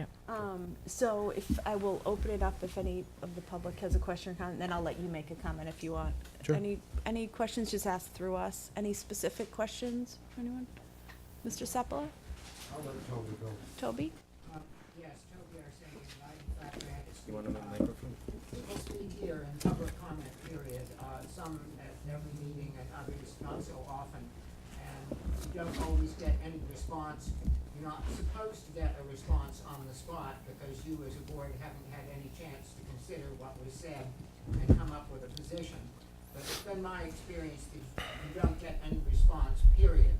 A: So if I will open it up if any of the public has a question or comment, then I'll let you make a comment if you want.
L: Sure.
A: Any questions, just ask through us. Any specific questions for anyone? Mr. Seppala?
K: I'll let Toby go.
A: Toby?
B: Yes, Toby Arsenio, I in fact ran it.
D: You want to microphone?
B: People speak here in public comment period, some at every meeting and others not so often. And you don't always get any response. You're not supposed to get a response on the spot because you as a board haven't had any chance to consider what was said and come up with a position. But it's been my experience that you don't get any response, period.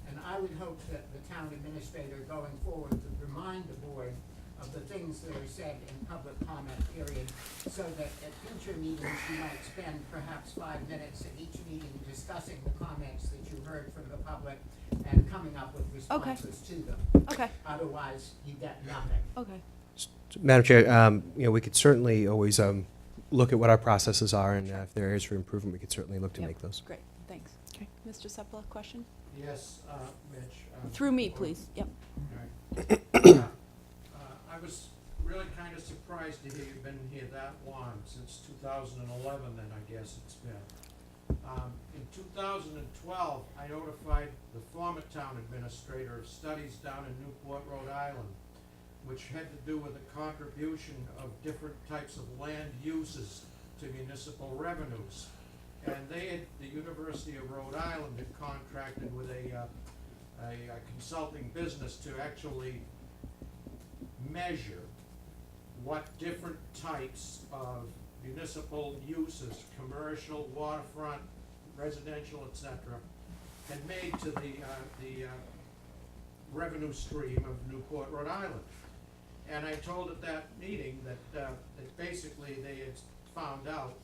B: And I would hope that the town administrator going forward would remind the board of the things that are said in public comment period, so that at future meetings, you might spend perhaps 5 minutes at each meeting discussing the comments that you heard from the public and coming up with responses to them.
A: Okay,
B: Otherwise, you get nothing.
A: okay.
L: Madam Chair, we could certainly always look at what our processes are, and if there are areas for improvement, we could certainly look to
A: Yep.
L: make those.
A: Great, thanks. Okay. Mr. Sepula, question?
K: Yes, Mitch.
A: Through me, please. Yep.
K: I was really kind of surprised to hear you've been here that long, since 2011 then I guess it's been. In 2012, I notified the former town administrator of studies down in Newport, Rhode Island, which had to do with the contribution of different types of land uses to municipal revenues. And the University of Rhode Island had contracted with a consulting business to actually measure what different types of municipal uses, commercial, waterfront, residential, etc., had made to the revenue stream of Newport, Rhode Island. And I told at that meeting that basically they had found out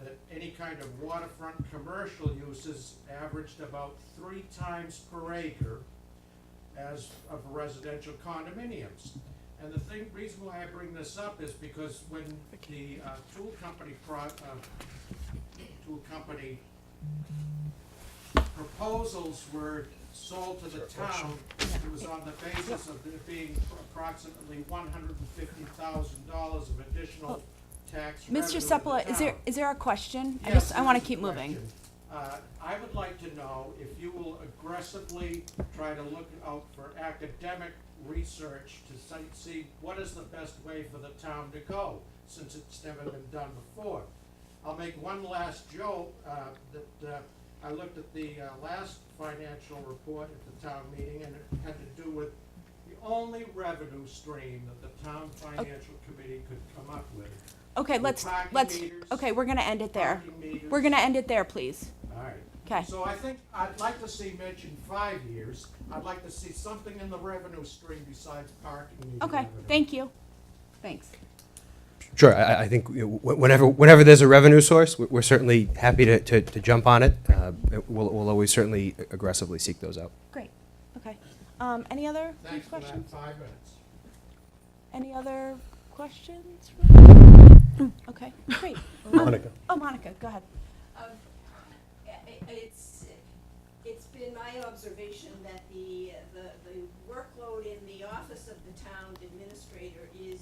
K: that any kind of waterfront commercial uses averaged about 3 times per acre as of residential condominiums. And the reason why I bring this up is because when the tool company proposals were sold to the town, it was on the basis of there being approximately $150,000 of additional tax revenue
A: Mr.
K: to the
A: Sepula,
K: town.
A: is there a question?
K: Yes,
A: I want to
K: there is
A: keep
K: a
A: moving.
K: question. I would like to know if you will aggressively try to look out for academic research to see what is the best way for the town to go, since it's never been done before. I'll make one last joke, that I looked at the last financial report at the town meeting, and it had to do with the only revenue stream that the town financial committee could come up with.
A: Okay,
K: With parking meters,
A: okay, we're gonna end it there.
K: parking meters.
A: We're gonna end it there, please.
K: All right.
A: Okay.
K: So I think I'd like to see Mitch in 5 years. I'd like to see something in the revenue stream besides parking meter
A: Okay,
K: revenue.
A: thank you. Thanks.
L: Sure, I think whenever there's a revenue source, we're certainly happy to jump on it. We'll always certainly aggressively seek those out.
A: Great, okay. Any other
K: Thanks for that
A: questions?
K: 5 minutes.
A: Any other questions? Okay, great.
E: Monica.
A: Oh, Monica, go ahead.
C: It's been my observation that the workload in the office of the town administrator is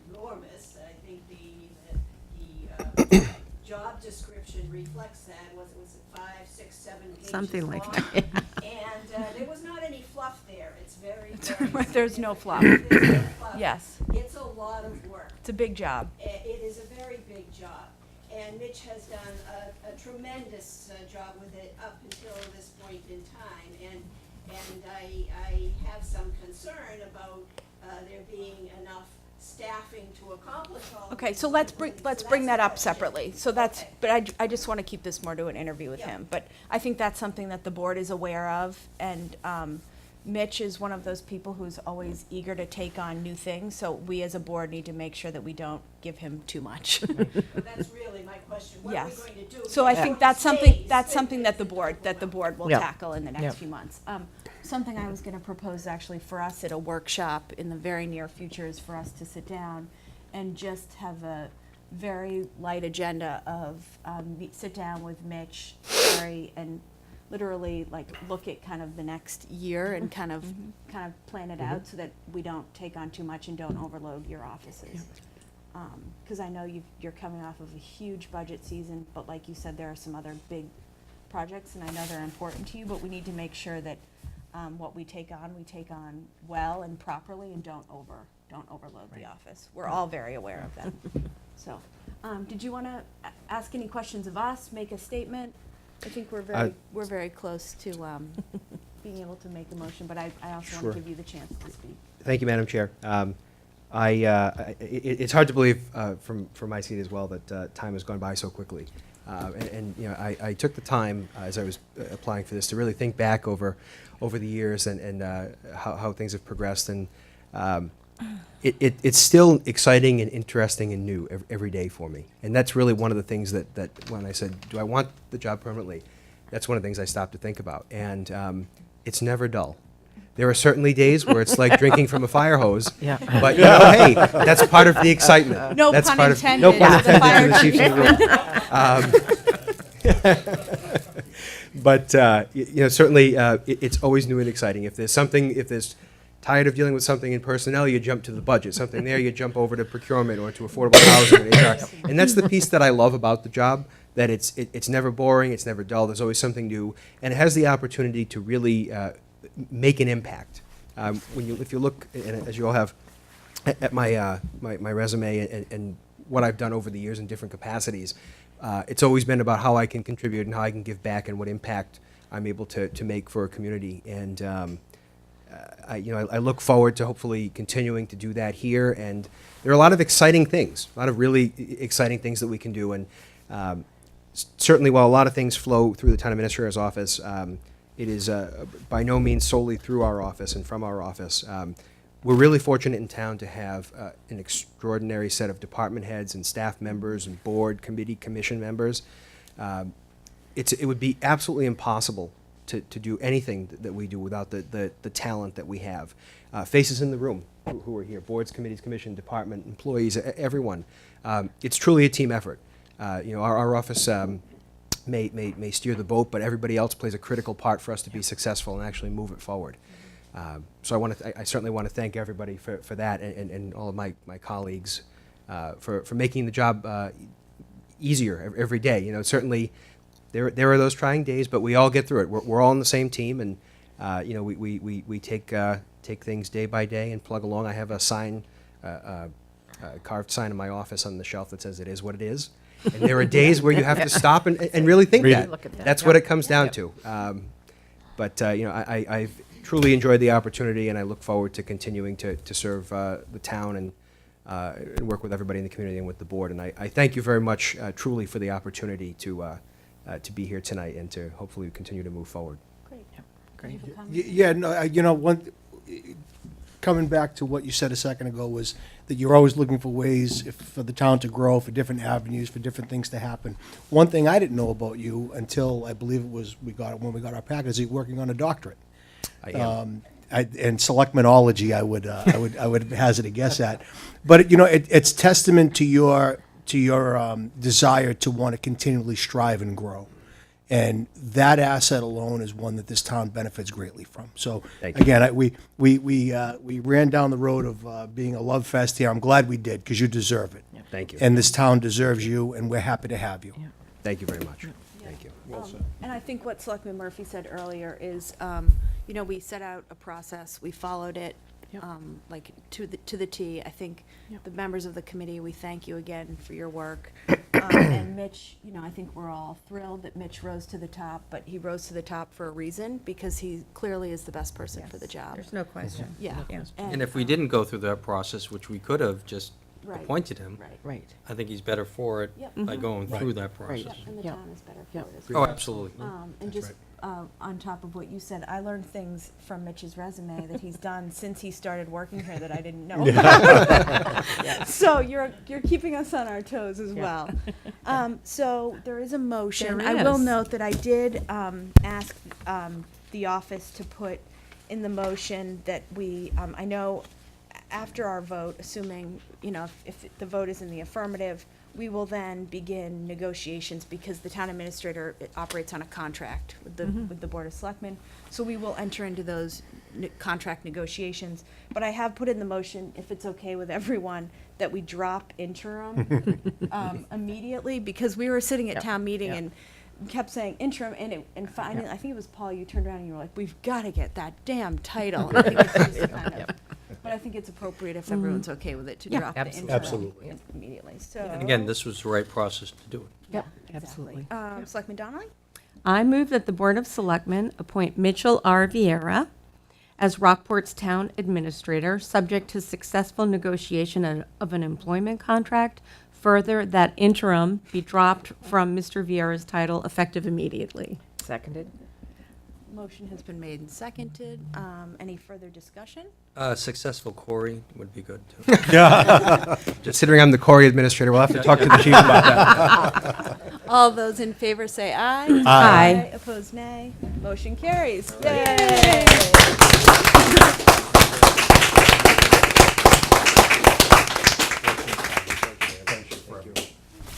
C: enormous. I think the job description reflects that. Was it 5, 6, 7 pages
J: Something like
C: long?
J: that,
C: And there was not any fluff there. It's very
A: There's no fluff.
C: There's no fluff.
A: Yes,
C: It's a lot of work.
A: it's a big job.
C: It is a very big job, and Mitch has done a tremendous job with it up until this point in time, and I have some concern about there being enough staffing to accomplish all of
A: Okay,
C: this.
A: so let's bring that up
C: that's
A: separately. So that's,
C: Okay.
A: but I just want to keep this more to an interview with
C: Yeah.
A: him. But I think that's something that the board is aware of, and Mitch is one of those people who's always eager to take on new things, so we as a board need to make sure that we don't give him too much.
C: But that's really my question. What are we
A: Yes.
C: going to do?
A: So I
C: Because
A: think
C: it
A: that's
C: stays
A: something that the
C: it's
A: board will
I: Yeah.
A: tackle in the
I: Yeah.
A: next few months. Something I was gonna propose actually for us at a workshop in the very near future is for us to sit down and just have a very light agenda of, sit down with Mitch, Terry, and literally like look at kind of the next year and kind of plan it out so that we don't take on too much and don't overload your offices. Because I know you're coming off of a huge budget season, but like you said, there are some other big projects, and I know they're important to you, but we need to make sure that what we take on well and properly, and don't overload the office. We're all very aware of that. So, did you want to ask any questions of us, make a statement? I think we're very close to being able to make a motion, but I also
L: Sure.
A: want to give you the chance to speak.
L: Thank you, Madam Chair. It's hard to believe from my seat as well that time has gone by so quickly. And you know, I took the time as I was applying for this to really think back over the years and how things have progressed. And it's still exciting and interesting and new every day for me. And that's really one of the things that when I said, do I want the job permanently? That's one of the things I stopped to think about. And it's never dull. There are certainly days where it's like drinking from a fire hose.
I: Yeah.
L: But, you know, hey, that's part of the excitement.
A: No
L: That's
A: pun
L: part
A: intended.
L: No pun
A: The fire
L: intended to the chief's room. But, you know, certainly it's always new and exciting. If there's tired of dealing with something in personnel, you jump to the budget. Something there, you jump over to procurement or to affordable housing and HR. And that's the piece that I love about the job, that it's never boring, it's never dull, there's always something new, and it has the opportunity to really make an impact. If you look, and as you all have, at my resume and what I've done over the years in different capacities, it's always been about how I can contribute and how I can give back and what impact I'm able to make for a community. And I look forward to hopefully continuing to do that here. And there are a lot of exciting things, a lot of really exciting things that we can do. And certainly, while a lot of things flow through the town administrator's office, it is by no means solely through our office and from our office. We're really fortunate in town to have an extraordinary set of department heads and staff members and board, committee, commission members. It would be absolutely impossible to do anything that we do without the talent that we have. Faces in the room who are here, boards, committees, commission, department, employees, everyone. It's truly a team effort. Our office may steer the boat, but everybody else plays a critical part for us to be successful and actually move it forward. So I certainly want to thank everybody for that, and all of my colleagues for making the job easier every day. You know, certainly there are those trying days, but we all get through it. We're all on the same team, and we take things day by day and plug along. I have a sign, a carved sign in my office on the shelf that says "It is what it is." And there are days where you have to stop and really think that.
I: Look at that.
L: That's what it comes down to. I've truly enjoyed the opportunity, and I look forward to continuing to serve the town and work with everybody in the community and with the board. And I thank you very much, truly, for the opportunity to be here tonight and to hopefully continue to move forward.
A: Great.
I: Great.
E: Yeah, no, coming back to what you said a second ago was that you're always looking for ways for the town to grow, for different avenues, for different things to happen. One thing I didn't know about you until I believe it was when we got our package, is you're working on a doctorate.
L: I am.
E: And selectmenology, I would hazard a guess at. But it's testament to your desire to want to continually strive and grow. And that asset alone is one that this town benefits greatly from. So
L: Thank you.
E: again, we ran down the road of being a love fest here. I'm glad we did, because you deserve it.
L: Thank you.
E: And this town deserves you, and we're happy to have you.
L: Thank you very much. Thank you.
A: And I think what Selectman Murphy said earlier is, we set out a process, we followed it, like to the T. I think the members of the committee, we thank you again for your work. And Mitch, I think we're all thrilled that Mitch rose to the top, but he rose to the top for a reason, because he clearly is the best person for the job.
J: There's no question.
A: Yeah.
D: And if we didn't go through that process, which we could have just
A: Right.
D: appointed him,
A: Right.
I: Right.
D: I think he's better for it
A: Yep.
D: by going through that
I: Right.
D: process.
A: And the
I: Yep.
A: town is better
I: Yep.
A: for it as well.
D: Oh, absolutely.
A: And just on top of what you said, I learned things from Mitch's resume that he's done since he started working here that I didn't know. So you're keeping us on our toes as well. So there is a motion.
J: There
A: I will
J: is.
A: note that I did ask the office to put in the motion that we, I know after our vote, assuming, if the vote is in the affirmative, we will then begin negotiations, because the town administrator operates on a contract with the Board of Selectmen. So we will enter into those contract negotiations. But I have put in the motion, if it's okay with everyone, that we drop interim immediately, because we were sitting at town meeting and kept saying interim, and finally, I think it was Paul, you turned around and you were like, we've got to get that damn title. And I think it's just kind of, but I think if everyone's okay with it, to
I: Yeah,
A: drop the interim
E: absolutely.
A: immediately, so.
D: And again, this was the right process to do it.
J: Yep,
A: Exactly.
J: absolutely.
A: Selectman Donnelly?
J: I move that the Board of Selectmen appoint Mitchell R. Vieira as Rockport's town administrator, subject to successful negotiation of an employment contract. Further, that interim be dropped from Mr. Vieira's title effective immediately.
I: Seconded.
A: Motion has been made and seconded. Any further discussion?
D: Successful Corey would be good, too.
L: Considering I'm the Corey administrator, we'll have to talk to the chief about that.
A: All those in favor say aye.
J: Aye.
A: Opposed, nay. Motion carries. Yay!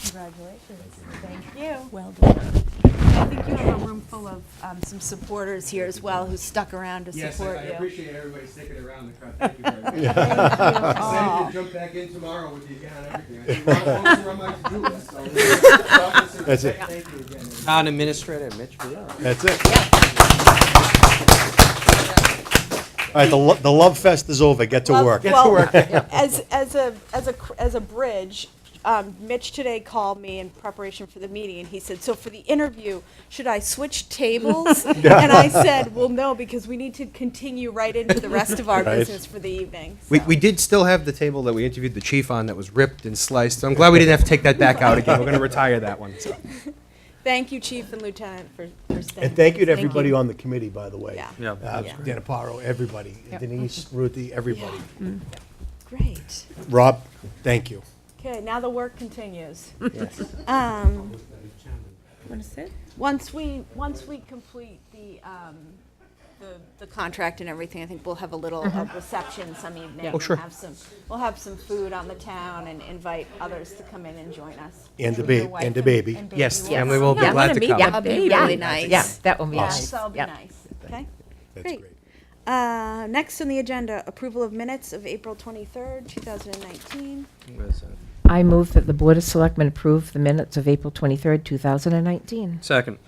A: Congratulations. Thank you.
J: Well done.
A: I think you have a room full of some supporters here as well who stuck around to support you.
L: appreciate everybody sticking around the crowd. Thank you very much.
A: Thank you all.
L: to jump back in tomorrow with you again on everything. I think a lot of folks are on my to-do list, so-
E: That's it.
L: Thank you again.
D: Town Administrator Mitch Vieira.
E: That's it. All right, the Love Fest is over. Get to work.
A: As a bridge, Mitch today called me in preparation for the meeting, and he said, "So for the interview, should I switch tables?" And I said, "Well, no, because we need to continue right into the rest of our
E: Right.
A: business for the evening."
L: We did still have the table that we interviewed the chief on that was ripped and sliced, so I'm glad we didn't have to take that back out again. We're going to retire that one. So.
A: Thank you, Chief and Lieutenant, for staying.
E: And thank you to
A: Thank
E: everybody
A: you.
E: on the committee, by the way.
A: Yeah.
D: Yeah.
A: Yeah.
E: Dan Aparo, everybody. Denise, Ruthie, everybody.
A: Great.
E: Rob, thank you.
A: Okay, now the work continues.
J: Want to sit?
A: Once we complete the contract and everything, I think we'll have a little reception some evening.
L: Oh, sure.
A: And we'll have some food on the town and invite others to come in and join us.
E: And the
A: Your
E: baby.
A: wife
E: And the baby.
L: Yes,
A: will.
L: and we will be
J: Yeah, I
L: glad
J: wanna
L: to
J: meet
L: come.
J: ya.
A: That'll be
J: Yeah.
A: really nice.
I: Yeah, that will be
A: Yes,
I: nice.
A: that'll be
I: Yep.
A: nice. Okay,
E: That's
A: great.
E: great.
A: Next on the agenda, approval of minutes of April 23rd, 2019.
D: Where's that?
I: I move that the Board of Selectmen approve the minutes of April 23rd, 2019.
D: Second.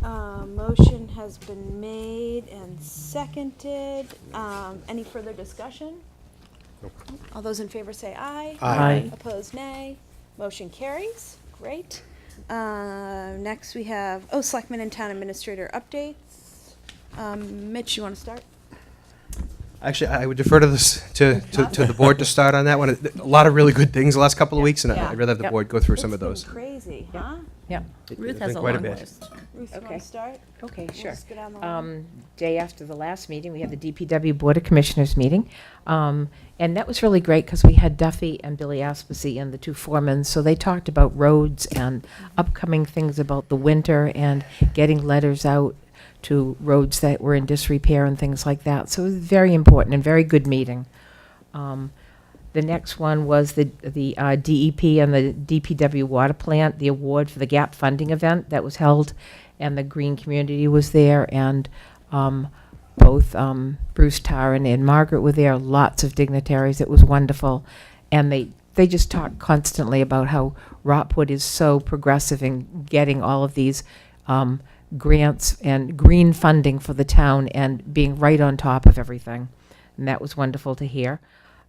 A: Motion has been made and seconded. Any further discussion? All those in favor say aye.
I: Aye.
A: Opposed, nay. Motion carries. Great. Next we have, Selectmen and Town Administrator updates. Mitch, you want to start?
L: Actually, I would defer to this to the board to start on that one. A lot of really good things the last couple of weeks, and
A: Yeah.
L: I'd rather have the
I: Yep.
L: board go through some of those.
A: It's been crazy, huh?
I: Yep.
J: Ruth
L: There's
J: has
L: been
J: a
L: quite
J: long
L: bit.
J: list.
A: Ruth, you
I: Okay.
A: want to start?
I: Okay,
A: We'll
I: sure.
A: just go down the line.
I: Day after the last meeting, we had the DPW Board of Commissioners meeting. And that was really great because we had Duffy and Billy Aspasy and the two foremen. So they talked about roads and upcoming things about the winter and getting letters out to roads that were in disrepair and things like that. So it was very important and very good meeting. The next one was the DEP and the DPW water plant, the award for the GAP funding event that was held, and the green community was there, and both Bruce Tarrin and Margaret were there, lots of dignitaries. It was wonderful. And they just talk constantly about how Rockport is so progressive in getting all of these grants and green funding for the town and being right on top of everything. And that was wonderful to hear.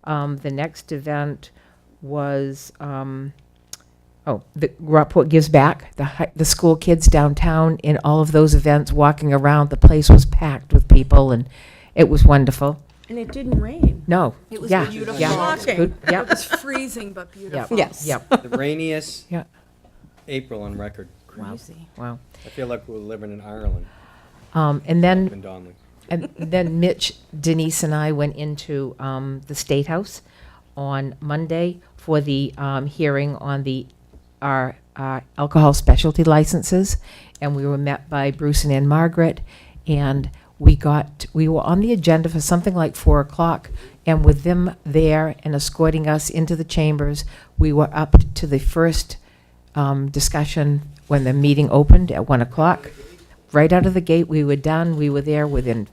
I: The next event was, the Rockport Gives Back, the school kids downtown in all of those events, walking around. The place was packed with people, and it was wonderful.
A: And it didn't rain.
I: No.
A: It was
I: yeah,
A: beautiful.
I: Yeah.
A: Shocking.
I: Good,
A: It
I: yep.
A: was freezing but beautiful.
J: Yes.
I: Yep.
D: The rainiest
I: Yeah.
D: April on record.
A: Crazy.
I: Wow.
D: I feel like we're living in Ireland.
I: And then
D: In Donley.
I: And then Mitch, Denise, and I went into the State House on Monday for the hearing on our alcohol specialty licenses, and we were met by Bruce and Ann Margaret, and we were on the agenda for something like 4 o'clock, and with them there and escorting us into the chambers, we were up to the first discussion when the meeting opened at 1 o'clock. Right out of the gate, we were done. We were there within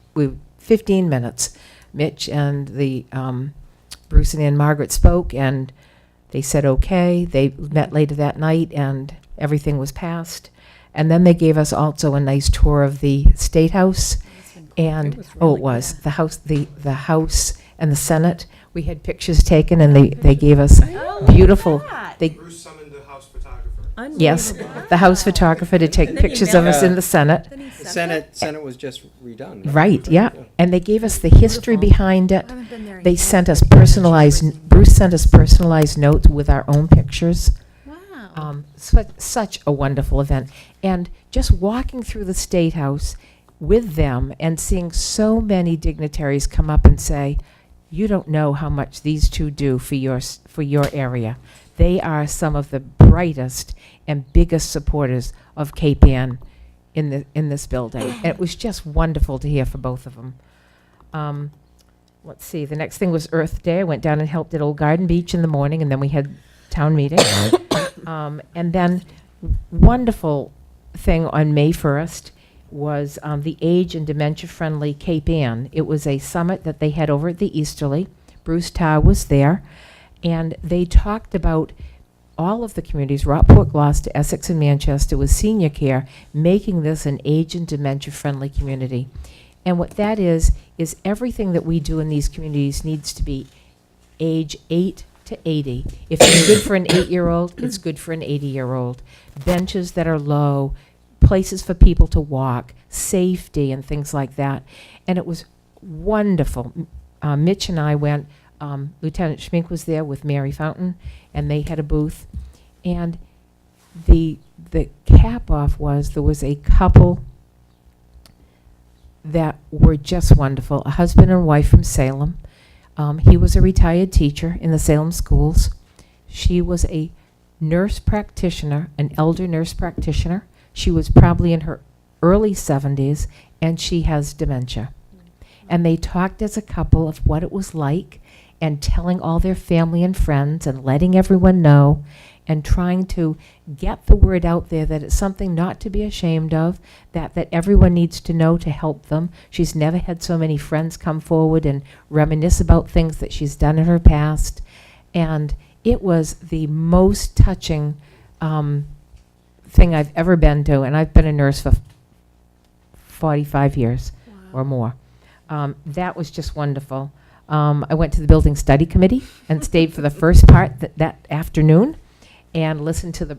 I: 15 minutes. Mitch and the Bruce and Ann Margaret spoke, and they said okay. They met later that night, and everything was passed. And then they gave us also a nice tour of the State House. And, it was, the House and the Senate. We had pictures taken, and they gave us beautiful, they,
L: Bruce summoned the House photographer.
I: yes, the House photographer to take pictures of us in the Senate.
D: The Senate was just redone.
I: Right, yeah. And they gave us the history behind it. They sent us Bruce sent us personalized notes with our own pictures.
J: Wow.
I: Such a wonderful event. And just walking through the State House with them and seeing so many dignitaries come up and say, you don't know how much these two do for your area. They are some of the brightest and biggest supporters of Cape Ann in this building. And it was just wonderful to hear from both of them. Let's see, the next thing was Earth Day. I went down and helped at Old Garden Beach in the morning, and then we had town meeting. And then wonderful thing on May 1st was the Age and Dementia Friendly Cape Ann. It was a summit that they had over at the Easterly. Bruce Tarr was there, and they talked about all of the communities, Rockport, Gloucester, Essex, and Manchester, with senior care, making this an age and dementia friendly community. And what that is everything that we do in these communities needs to be age 8 to 80. If it's good for an 8-year-old, it's good for an 80-year-old. Benches that are low, places for people to walk, safety and things like that. And it was wonderful. Mitch and I went, Lieutenant Schmink was there with Mary Fountain, and they had a booth. And the cap off was there was a couple that were just wonderful, a husband and wife from Salem. He was a retired teacher in the Salem schools. She was a nurse practitioner, an elder nurse practitioner. She was probably in her early 70s, and she has dementia. And they talked as a couple of what it was like, and telling all their family and friends and letting everyone know, and trying to get the word out there that it's something not to be ashamed of, that everyone needs to know to help them. She's never had so many friends come forward and reminisce about things that she's done in her past. And it was the most touching thing I've ever been to, and I've been a nurse for 45 years or more. That was just wonderful. I went to the Building Study Committee and stayed for the first part that afternoon, and listened to the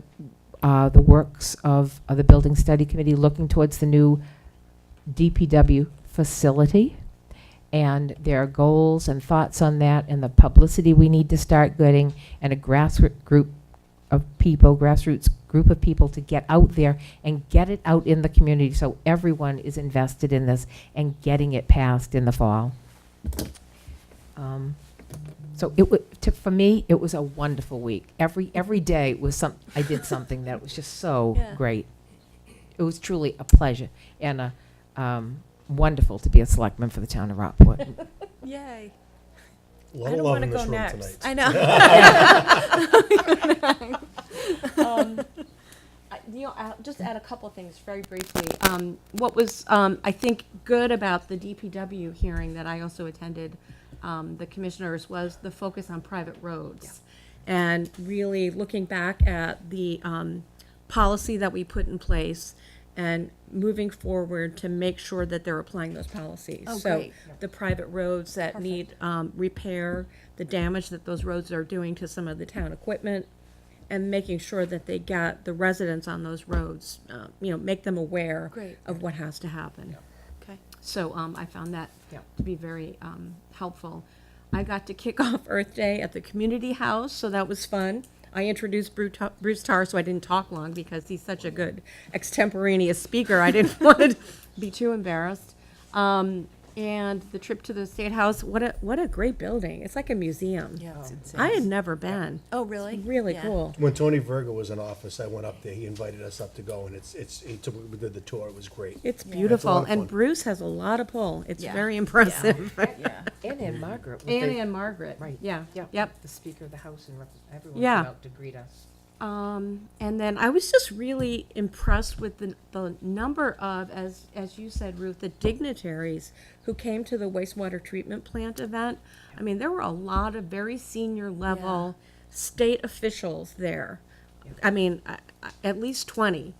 I: works of the Building Study Committee looking towards the new DPW facility and their goals and thoughts on that, and the publicity we need to start getting, and a grassroots group of people to get out there and get it out in the community so everyone is invested in this and getting it passed in the fall. So for me, it was a wonderful week. Every day was I did something that was just so great. It was truly a pleasure and wonderful to be a selectman for the town of Rockport.
A: Yay.
E: A lot
A: I
E: of
A: don't
E: love
A: want to
E: in this
A: go
E: room
A: next.
E: tonight.
A: I know.
J: I'll just add a couple things very briefly. What was, I think, good about the DPW hearing that I also attended, the commissioners, was the focus on private roads. And really looking back at the policy that we put in place and moving forward to make sure that they're applying those policies.
A: Oh,
J: so
A: great.
J: the private roads that need repair, the damage that those roads are doing to some of the town equipment, and making sure that they get the residents on those roads, make them aware of what has to happen.
A: Okay.
J: So I found that to be very helpful. I got to kick off Earth Day at the community house, so that was fun. I introduced Bruce Tarr, so I didn't talk long because he's such a good extemporaneous speaker. I didn't want to be too embarrassed. And the trip to the State House, what a great building. It's like a museum.
A: Yeah, it's insane.
J: I had never been.
A: Oh, really?
J: It's really
A: Yeah.
J: cool.
E: When Tony Virgo was in office, I went up there. He invited us up to go, and we did the tour. It was great.
J: It's
E: Yeah.
J: beautiful,
E: It's a lot of
J: and
E: fun.
J: Bruce has a lot of pull. It's
A: Yeah.
J: very impressive.
A: Yeah.
I: And Margaret.
J: Annie and Margaret.
I: Right.
J: Yeah.
I: Yep.
J: Yep.
I: The Speaker of the House, and everyone
J: Yeah.
I: came out to greet us.
J: And then I was just really impressed with the number of, as you said, Ruth, the dignitaries who came to the wastewater treatment plant event. I mean, there were a lot of very senior level state officials there. I mean, at least 20.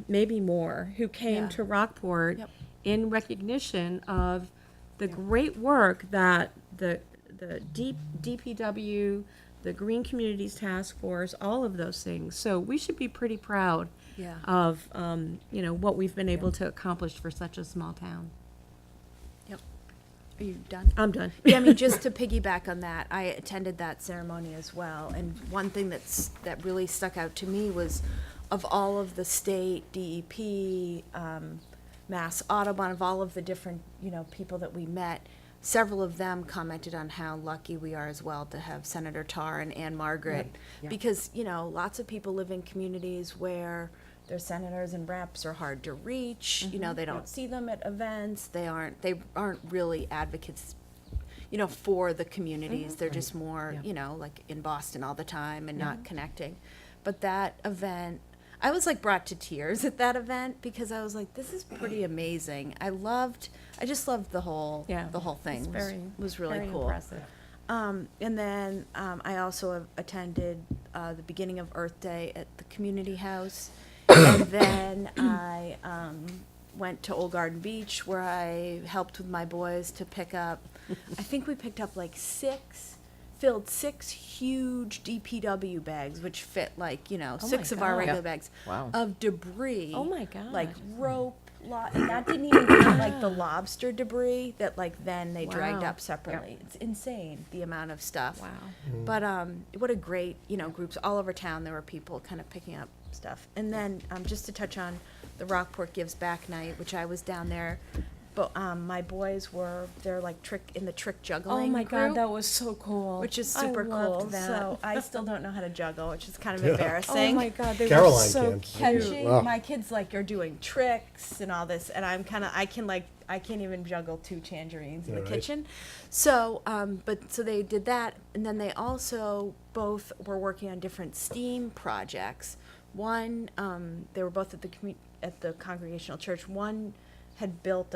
J: maybe more, who came
A: Yeah.
J: to Rockport
A: Yep.
J: in recognition of the great work that the DPW, the Green Communities Task Force, all of those things. So we should be pretty proud
A: Yeah.
J: of, what we've been able to accomplish for such a small town.
A: Are you done?
J: I'm done.
A: Yeah, I mean, just to piggyback on that, I attended that ceremony as well, and one thing that really stuck out to me was, of all of the state DEP, Mass Audubon, of all of the different people that we met, several of them commented on how lucky we are as well to have Senator Tarr and Ann Margaret, because lots of people live in communities where their senators and reps are hard to reach. They don't see them at events. They aren't really advocates, for the communities. They're just more, like in Boston all the time and not connecting. But that event, I was like brought to tears at that event because I was like, this is pretty amazing. I just loved the whole thing. It was really
J: very
A: cool.
J: impressive.
A: And then I also have attended the beginning of Earth Day at the community house. And then I went to Old Garden Beach where I helped with my boys to pick up, I think we picked up like filled six huge DPW bags, which fit like, six of our
J: God.
A: regular bags
I: Wow.
A: of debris.
J: Oh my God.
A: Like rope, and that didn't even count like the lobster debris that like then they dragged
J: Wow.
A: up separately. It's insane the amount of stuff.
J: Wow.
A: But what a great groups all over town. There were people kind of picking up stuff. And then just to touch on the Rockport Gives Back night, which I was down there. But my boys they're like in the trick juggling.
J: Oh my God,
A: group,
J: that was so cool.
A: which is
J: I
A: super
J: loved
A: cool.
J: that.
A: So I still don't know how to juggle, which is kind of
E: Yeah.
A: embarrassing.
J: Oh my God, they were
E: Caroline
J: so
E: can.
J: cute.
A: Catching
E: Wow.
A: my kids like are doing tricks and all this, and I can't even juggle two tangerines in the
E: Yeah, right.
A: kitchen. So so they did that, and then they also both were working on different STEAM projects. One, they were both at the Congregational Church. One had built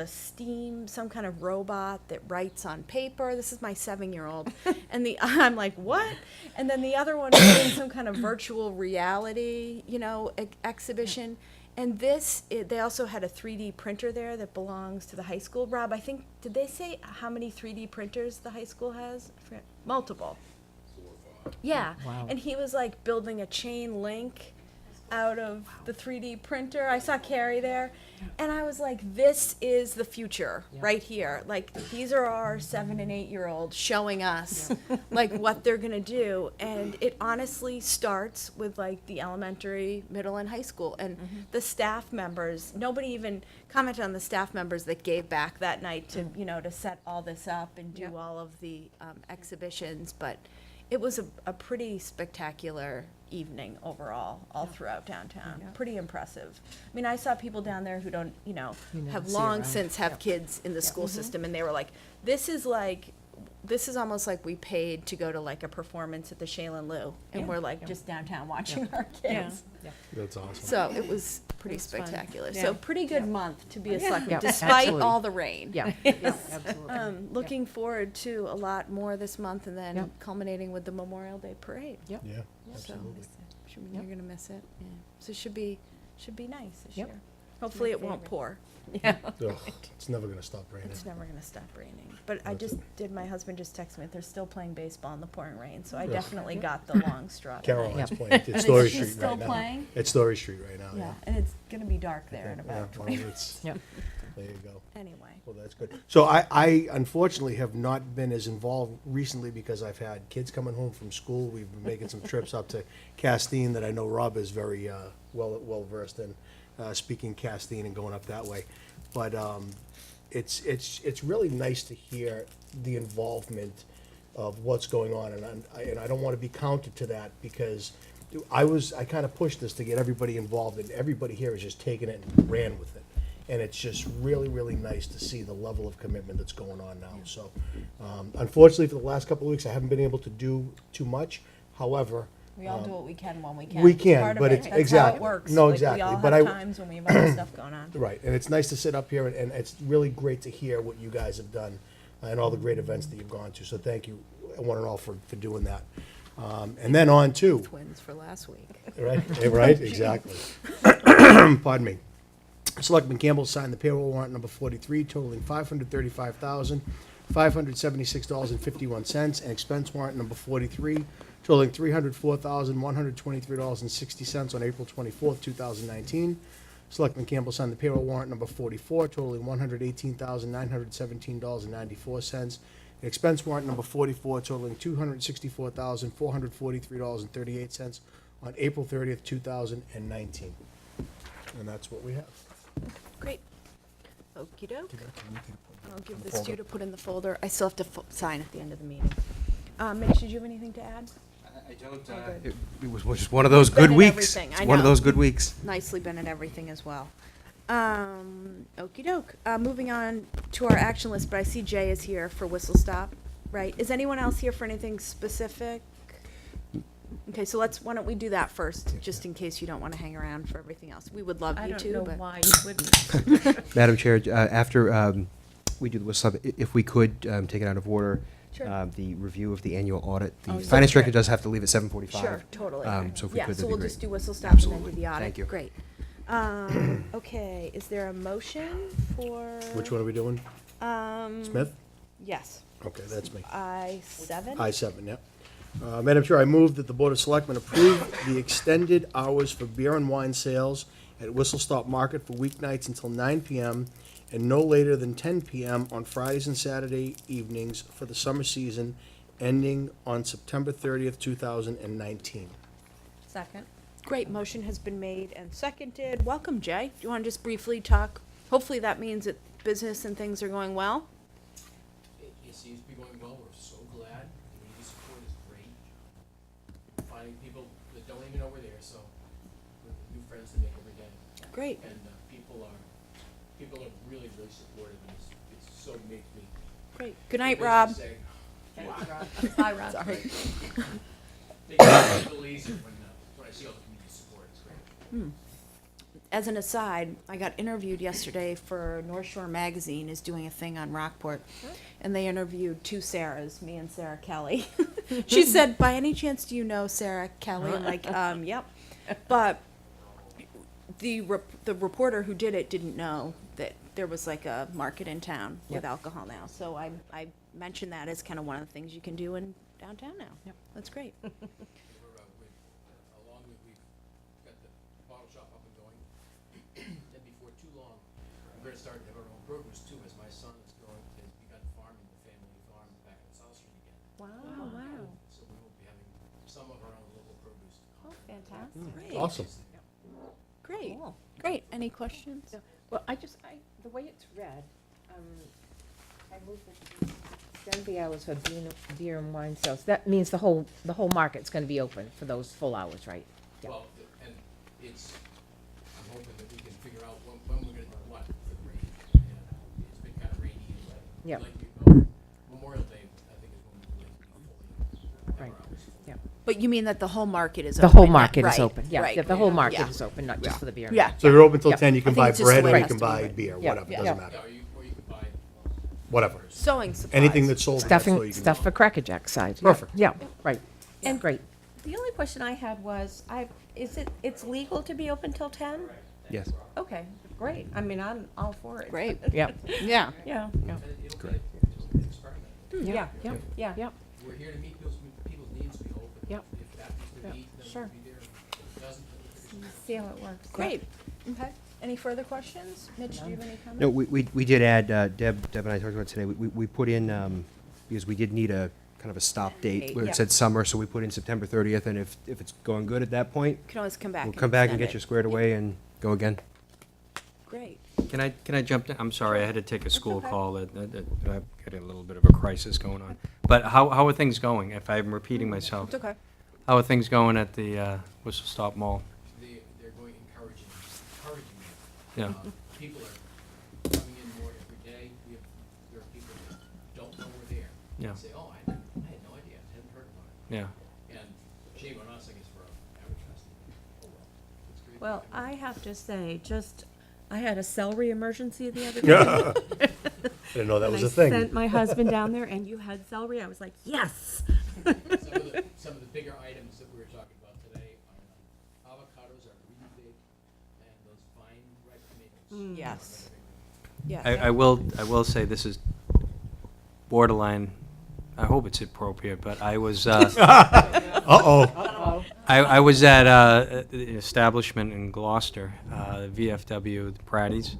A: some kind of robot that writes on paper. This is my 7-year-old. And I'm like, what? And then the other one was doing some kind of virtual reality, exhibition. And they also had a 3D printer there that belongs to the high school. Rob, I think, did they say how many 3D printers the high school has? I forget. Multiple.
O: 4 or 5.
A: Yeah.
I: Wow.
A: And he was like building a chain link out of the 3D printer. I saw Carrie there, and I was like, this is the future right here. Like, these are our 7 and 8-year-olds showing us like what they're gonna do. And it honestly starts with like the elementary, middle, and high school. And the staff members, nobody even commented on the staff members that gave back that night to, to set all this up and do all of the exhibitions. But it was a pretty spectacular evening overall, all throughout downtown. Pretty impressive. I mean, I saw people down there who don't, have long since have kids in the school system, and they were like, this is almost like we paid to go to like a performance at the Shaylin Lou, and we're like just downtown watching our kids.
E: That's awesome.
A: So it was pretty
J: was fun.
A: spectacular.
J: Yeah.
A: So pretty good month to be a selectman,
I: Yeah,
A: despite
I: absolutely.
A: all the rain.
I: Yeah, absolutely.
A: Looking forward to a lot more this month, and then
I: Yep.
A: culminating with the Memorial Day parade.
I: Yep.
E: Yeah,
A: So
E: absolutely.
A: you're gonna miss it. Yeah. So it should be nice this
I: Yep.
A: year. Hopefully
J: My
A: it won't
J: favorite.
A: pour.
J: Yeah.
E: Ugh, it's never gonna stop raining.
A: It's never gonna stop raining. But I
E: That's
A: just my husband just texted me, they're still playing baseball in the pouring rain, so I definitely got the long straw. tonight.
E: Caroline's
I: Yep.
E: playing. It's
A: And
E: Story
A: she's
E: Street
A: still
E: right now.
A: playing?
E: It's Story Street right now,
A: Yeah,
E: yeah.
A: and it's gonna be dark there in
E: Yeah,
A: about
E: well,
A: 20
E: it's-
I: Yep.
E: There you go.
A: Anyway.
E: Well, that's good. So I unfortunately have not been as involved recently because I've had kids coming home from school. We've been making some trips up to Castine that I know Rob is very well versed in, speaking Castine and going up that way. But it's really nice to hear the involvement of what's going on, and I don't want to be counter to that because I kind of pushed this to get everybody involved, and everybody here is just taking it and ran with it. And it's just really, really nice to see the level of commitment that's going on now. So, unfortunately, for the last couple of weeks, I haven't been able to do too much. However,
A: We all do what we can when we can.
E: we
A: It's
E: can,
A: part of
E: but
A: it.
E: it's-
A: That's how
E: exactly.
A: it works.
E: No,
A: Like,
E: exactly.
A: We all
E: But
A: have
E: I-
A: times when we have other stuff going on.
E: right, and it's nice to sit up here, and it's really great to hear what you guys have done and all the great events that you've gone to. So thank you, one and all, for doing that. And then on to,
A: Twins for last week.
E: right, right, exactly. Pardon me. Selectman Campbell signed the payroll warrant number 43 totaling $535,576.51 and expense warrant number 43 totaling $304,123.60 on April 24th, 2019. Selectman Campbell signed the payroll warrant number 44 totaling $118,917.94 and expense warrant number 44 totaling $264,443.38 on April 30th, 2019. And that's what we have.
A: Great. Okey doke. I'll give this to you to put in the folder. I still have to sign at the end of the meeting. Mitch, did you have anything to add?
L: I don't,
A: Oh, good.
L: it was just one of those
A: Been
L: good
A: at
L: weeks.
A: everything,
L: It's
A: I
L: one of
A: know.
L: those good weeks.
A: Nicely been at everything as well. Okey doke. Moving on to our action list, but I see Jay is here for Whistle Stop, right? Is anyone else here for anything specific? Okay, so why don't we do that first, just in case you don't want to hang around for everything else. We would love
J: I
A: you
J: don't
A: to,
J: know
A: but.
J: why you wouldn't.
L: Madam Chair, after we do the whistle stop, if we could take it out of order,
A: Sure.
L: the review of the annual audit. The
A: Oh, yeah.
L: finance director does have to leave at 7:45.
A: Sure, totally.
L: So if we
A: Yeah,
L: could,
A: so
L: that'd
A: we'll
L: be
A: just
L: great.
A: do Whistle Stop and then do
L: Absolutely.
A: the audit.
L: Thank you.
A: Great. Okay, is there a motion for?
E: Which one are we doing? Smith?
A: Yes.
E: Okay, that's me.
A: I-7?
E: I-7, yep. Madam Chair, I move that the Board of Selectmen approve the extended hours for beer and wine sales at Whistle Stop Market for weeknights until 9 p.m. and no later than 10 p.m. on Fridays and Saturday evenings for the summer season ending on September 30th, 2019.
J: Second.
A: Great, motion has been made and seconded. Welcome, Jay. Do you want to just briefly talk? Hopefully that means that business and things are going well.
P: It seems to be going well. We're so glad. Community support is great. Finding people that don't even know we're there, so we're new friends to make every day.
A: Great.
P: And people are really, really supportive, and it's so makes me.
A: Great. Good night,
P: makes me
A: Rob.
P: say,
J: Thanks,
P: wow.
J: Rob. Bye, Rob.
A: Sorry.
P: Makes it a little easier when I see all the community support. It's great.
A: As an aside, I got interviewed yesterday for North Shore Magazine is doing a thing on Rockport, and they interviewed two Sarahs, me and Sarah Kelly. She said, "By any chance, do you know Sarah Kelly?" I'm like, yep. But the reporter who did it didn't know that there was like a market in town with alcohol now. So I mentioned that as kind of one of the things you can do in downtown now.
I: Yep.
A: That's great.
P: Along with, we've got the bottle shop up and going. And before too long, we're gonna start to have our own produce too, as my son has begun farming the family farm back in South Street again.
J: Wow, wow.
P: So we will be having some of our own local produce to come.
J: Oh, fantastic.
A: Great.
E: Awesome.
A: Great.
I: Cool.
A: Great. Any questions?
I: Well, the way it's read, I move that we extend the hours for beer and wine sales. That means the whole market's gonna be open for those full hours, right? Yeah.
P: Well, and I'm hoping that we can figure out when we're gonna do what for the rain. It's been kind of rainy and wet.
I: Yep.
P: Memorial Day, I think is when we like to be fully.
I: Right. Yeah.
A: But you mean that the whole market is
I: The
A: open?
I: whole
A: yeah,
I: market is
A: right,
I: open, yeah.
A: right.
I: The whole market
A: Yeah.
I: is open, not just for the beer. and
A: Yeah.
I: wine.
E: So you're open till
I: Yep.
E: 10, you
A: I
E: can
A: think
E: buy
A: it's just
E: bread
A: the way
E: or
A: it
E: you
A: has
E: can
A: to be
E: buy
A: written.
E: beer,
I: Yeah.
E: whatever,
I: Yeah.
E: doesn't
I: Yeah.
E: matter.
P: Or you could buy.
E: Whatever.
A: Sewing supplies.
E: Anything that's sold. in that store
I: Stuffing,
E: you can
I: stuff
E: buy.
I: for Cracker Jack side. Yeah.
E: Perfect.
I: Yeah, right.
J: And-
I: Great.
J: The only question I had was, it's legal to be open till 10?
L: Yes.
J: Okay, great. I mean, I'm all for it.
A: Great.
I: Yep.
A: Yeah.
J: Yeah.
P: It'll be an experiment.
J: Yeah,
I: Yeah.
J: yeah.
I: Yep.
P: We're here to meet people's needs, we hope. And
I: Yep.
P: If that is the
I: Yep.
P: need, then
J: Sure.
P: we'll be there. If it doesn't, then we'll
J: See how it works.
A: Great. Okay. Any further questions? Mitch, do you have any comments?
L: No, we did add, Deb and I talked about it today, we put in, because we did need a kind of a stop date where
A: Yeah.
L: it said summer, so we put in September 30th, and if it's going good at that point,
A: You can always come back.
L: we'll come back and
A: extend
L: get you
A: it.
L: squared away and go again.
A: Great.
D: Can I jump in? I'm sorry, I had to take a school
A: okay.
D: call that I've got a little bit of a crisis going on. But how are things going, if I'm repeating myself?
A: It's okay.
D: How are things going at the Whistle Stop Mall?
P: they're going encouraging.
D: Yeah.
P: People are coming in more every day. There are people that don't know we're there.
D: Yeah.
P: And say, oh, I had no idea, I hadn't heard about it.
D: Yeah.
P: And shame on us, I guess, for advertising. Oh, well, it's great.
J: Well, I have to say, I had a celery emergency the other
E: Yeah.
J: day.
E: Didn't know that
J: And
E: was
J: I
E: a thing.
J: sent my husband down there, and you had celery. I was like, yes.
P: Some of the bigger items that we were talking about today are avocados are really big, and those
A: Yes. Yes.
D: I will say this is borderline, I hope it's appropriate, but I was,
E: Uh-oh.
D: I was at the establishment in Gloucester, VFW, the Pratties,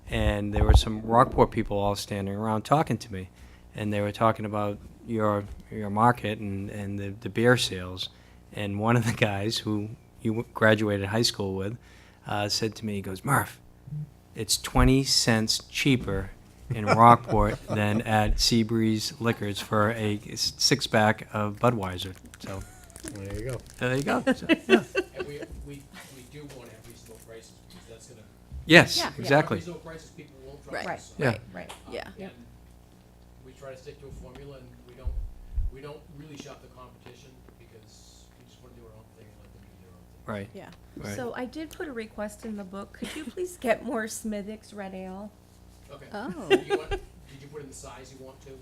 D: and there were some Rockport people all standing around talking to me, and they were talking about your market and the beer sales, and one of the guys who you graduated high school with said to me, he goes, "Murph, it's 20 cents cheaper in Rockport than at Seabreeze Liquors for a six-pack of Budweiser." So
E: There you go.
D: there you go. So, yeah.
P: And we do want to have reasonable prices, because that's gonna.
D: Yes,
A: Yeah.
D: exactly.
P: Reasonable prices, people won't drop
A: Right.
P: us.
D: Yeah.
J: Right.
A: Yeah.
P: And we try to stick to a formula, and we don't really shop the competition, because we just want to do our own thing and let them do their own thing.
D: Right.
A: Yeah.
D: Right.
J: So I did put a request in the book. Could you please get more Smithwick's Red Ale?
P: Okay.
A: Oh.
P: Did you put in the size you want to?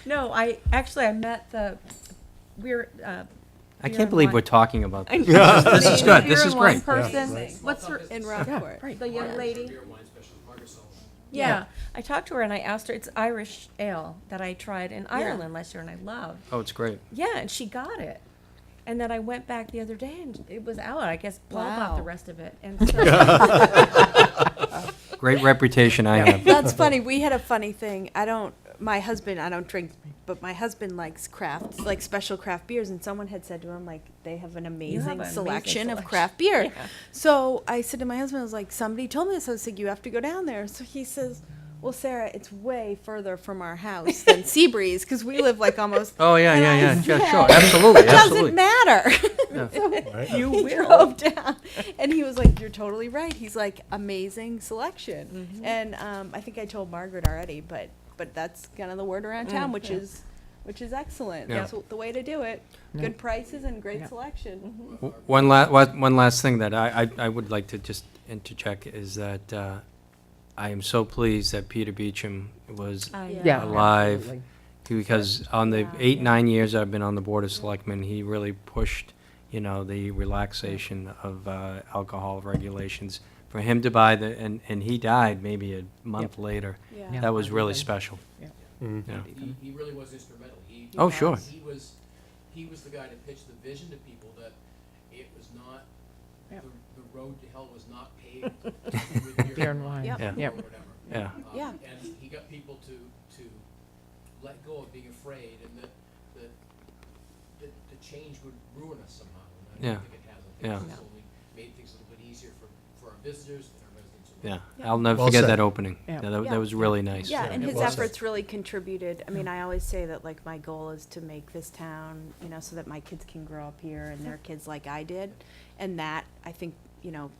J: No, I met the, we're,
D: I
J: beer
D: can't
J: and
D: believe
J: wine-
D: we're talking about
J: I
D: this.
J: know.
D: This is good. This
J: Beer
D: is
J: and wine
D: great.
J: person.
P: Yeah.
J: What's her,
A: In Rockport.
J: the young
P: Margaret's
J: lady?
P: Beer and wine specialist, Margaret Sullivan.
J: Yeah, I talked to her and I asked her, it's Irish ale that I tried in Ireland last year and I loved.
D: Oh, it's great.
J: Yeah, and she got it. And then I went back the other day and it was out. I guess Paul bought the
A: Wow.
J: rest of it. And so,
D: Great reputation I have.
A: That's funny. We had a funny thing. I don't drink, but my husband likes craft, like special craft beers. And someone had said to him, like, they have an amazing
J: an
A: selection
J: amazing
A: of craft beer.
J: Yeah.
A: So I said to my husband, I was like, somebody told me this. I was like, you have to go down there. So he says, well, Sarah, it's way further from our house than Seabreeze, because we live like almost.
D: Oh, yeah,
A: And
D: yeah,
A: I
D: yeah.
A: said,
D: Yeah, sure. Absolutely.
A: It doesn't
D: Absolutely.
A: matter.
E: Right?
J: you
A: He
J: will.
A: drove down, and he was like, "You're totally right." He's like, "Amazing selection," and I think I told Margaret already, but that's kind of the word around town, which is excellent.
D: Yeah.
A: That's the way to do it. Good prices and great selection.
D: One last thing that I would like to just interject is that I am so pleased that Peter Beecham was
I: Yeah.
D: alive,
I: absolutely.
D: because on the 8-9 years I've been on the Board of Selectmen, he really pushed, the relaxation of alcohol regulations. For him to buy and he died maybe a month later.
A: Yeah.
D: That was really special.
E: Mhm.
D: Yeah.
P: He really was instrumental.
D: Oh, sure.
P: He was the guy to pitch the vision to people that it was not, the road to hell was not paved with
I: Beer and wine.
A: Yep.
D: Yeah.
P: or
I: Yep.
P: whatever.
D: Yeah.
A: Yeah.
P: And he got people to let go of being afraid, and that the change would ruin us somehow. And I
D: Yeah.
P: don't think it has. I think
D: Yeah.
P: it's just only made things a little bit easier for our visitors and our residents.
D: Yeah,
A: Yeah.
D: I'll never
E: Well
D: forget
E: said.
D: that opening.
I: Yeah.
D: Yeah,
A: Yeah.
D: that was really nice.
A: Yeah, and his
E: Well said.
A: efforts really contributed. I mean, I always say that, like, my goal is to make this town, so that my kids can grow up here and their kids like I did. And that, I think,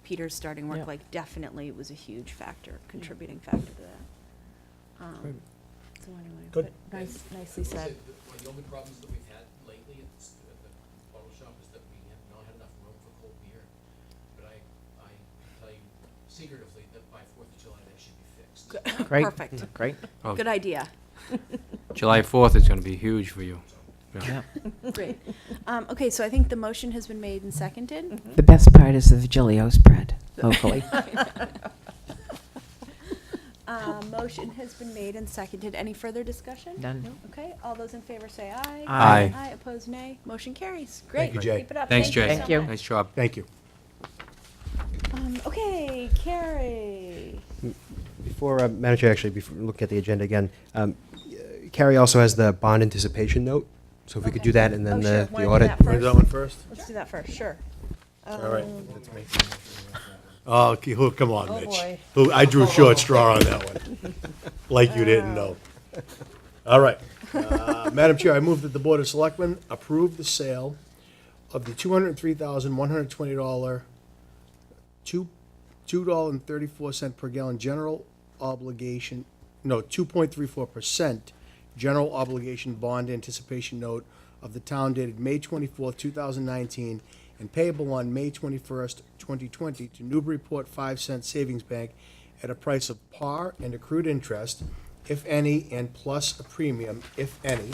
A: Peter's starting work,
I: Yeah.
A: like, definitely was a huge factor, contributing factor to that. So anyway,
E: Good.
A: but nicely
P: I will say
A: said.
P: that one of the only problems that we've had lately at the bottle shop is that we have not had enough room for cold beer. But I tell you secretively that by 4th of July, that should be fixed.
I: Great.
A: Perfect.
I: Great.
D: Oh,
A: Good idea.
D: July 4th is going to be huge for you.
I: Yeah.
A: Great. Okay, so I think the motion has been made and seconded.
I: The best part is the Vigilio spread locally.
A: Motion has been made and seconded. Any further discussion?
I: None.
A: No? Okay, all those in favor say aye.
D: Aye.
A: Aye, opposed nay. Motion carries. Great.
E: you, Jay.
A: Keep it up.
D: Thanks, Jay.
I: Thank you.
A: so much.
D: Nice job.
E: Thank you.
A: Okay, Carrie.
L: Before, Madam Chair, actually, before we look at the agenda again, Carrie also has the bond anticipation note, so if we could do that and then
A: Oh, sure.
L: the
A: Wanna do
L: audit.
A: that
E: Want to do that one first?
A: Let's do that first, sure.
E: All right, that's me. Oh, okay, come on,
A: Oh,
E: Mitch.
A: boy.
E: I drew short straw on that one, like you didn't know. All right. Madam Chair, I move that the Board of Selectmen approve the sale of the $203,120, $2.34 per gallon general obligation, no, 2.34% general obligation bond anticipation note of the town dated May 24th, 2019, and payable on May 21st, 2020 to Newburyport 5-cent Savings Bank at a price of par and accrued interest, if any, and plus a premium, if any,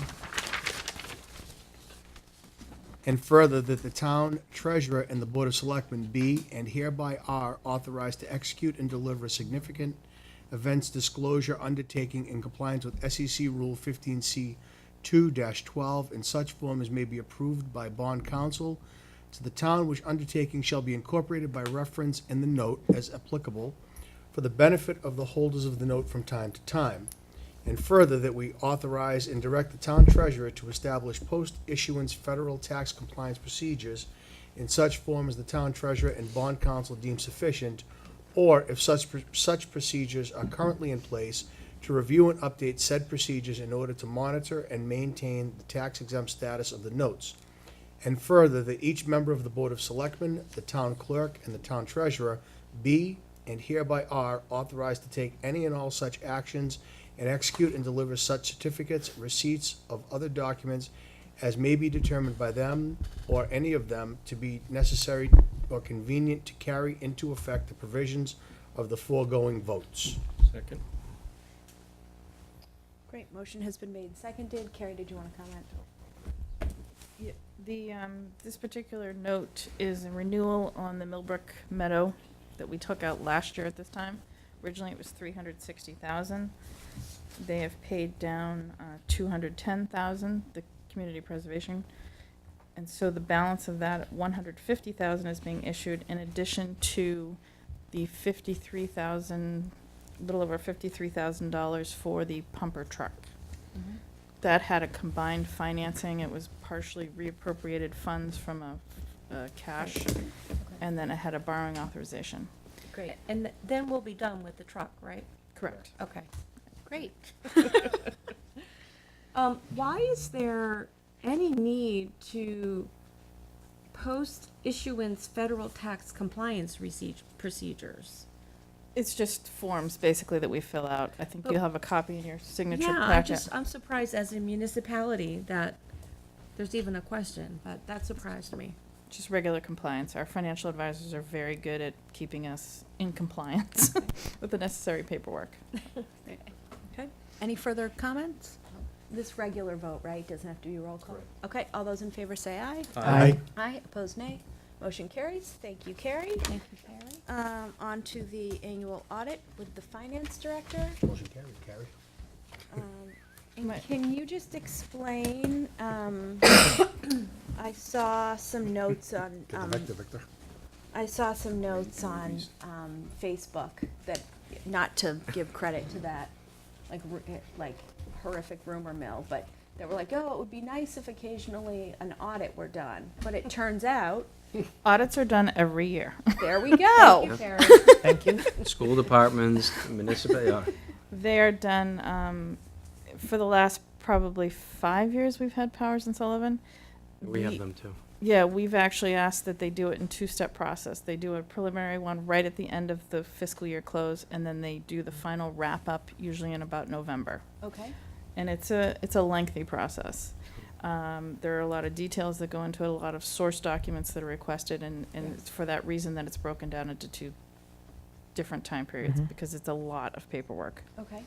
E: And further, that the town treasurer and the Board of Selectmen be and hereby are authorized to execute and deliver a significant events disclosure undertaking in compliance with SEC Rule 15C 2-12 in such form as may be approved by bond counsel to the town, which undertaking shall be incorporated by reference in the note as applicable for the benefit of the holders of the note from time to time. And further, that we authorize and direct the town treasurer to establish post-issuance federal tax compliance procedures in such form as the town treasurer and bond counsel deem sufficient, or if such procedures are currently in place, to review and update said procedures in order to monitor and maintain the tax-exempt status of the notes. And further, that each member of the Board of Selectmen, the town clerk, and the town treasurer be and hereby are authorized to take any and all such actions and execute and deliver such certificates, receipts of other documents as may be determined by them or any of them to be necessary or convenient to carry into effect the provisions of the foregoing votes.
F: Second.
A: Great, motion has been made and seconded. Carrie, did you want to comment?
N: Yeah, this particular note is a renewal on the Millbrook Meadow that we took out last year at this time. Originally, it was 360,000. They have paid down 210,000, the community preservation. And so the balance of that, 150,000, is being issued in addition to the 53,000, a little over $53,000 for the pumper truck. That had a combined financing. It was partially reappropriated funds from a cash, and then it had a borrowing authorization.
J: Great. And then we'll be done with the truck, right?
N: Correct.
J: Okay. Great. Why is there any need to post-issuance federal tax compliance procedures?
N: It's just forms, basically, that we fill out. I think
J: But-
N: you'll have a copy in your signature
J: Yeah,
N: packet.
J: I'm surprised as a municipality that there's even a question, but that surprised me.
N: Just regular compliance. Our financial advisors are very good at keeping us in compliance with the necessary paperwork.
A: Okay, any further comments? This regular vote, right? Doesn't have to be roll call? Okay, all those in favor say aye.
E: Aye.
A: Aye, opposed nay. Motion carries. Thank you, Carrie.
J: Thank you, Carrie.
A: On to the annual audit with the finance director.
E: Motion carried, Carrie.
A: And can you just explain, I saw some notes on,
K: Victor.
A: I saw some notes on, Facebook that, not to give credit to that, like horrific rumor mill, but they were like, oh, it would be nice if occasionally an audit were done. But it turns out,
N: Audits are done every year.
A: there we go.
J: Thank you, Carrie.
D: Thank you. School departments, municipal, yeah.
N: They're done, for the last probably 5 years we've had Powers and Sullivan.
D: We have them too.
N: Yeah, we've actually asked that they do it in two-step process. They do a preliminary one right at the end of the fiscal year close, and then they do the final wrap-up, usually in about November.
A: Okay.
N: And it's a lengthy process. There are a lot of details that go into it, a lot of source documents that are requested, and it's for that reason that it's broken down into two different time periods, because it's a lot of paperwork.
A: Okay.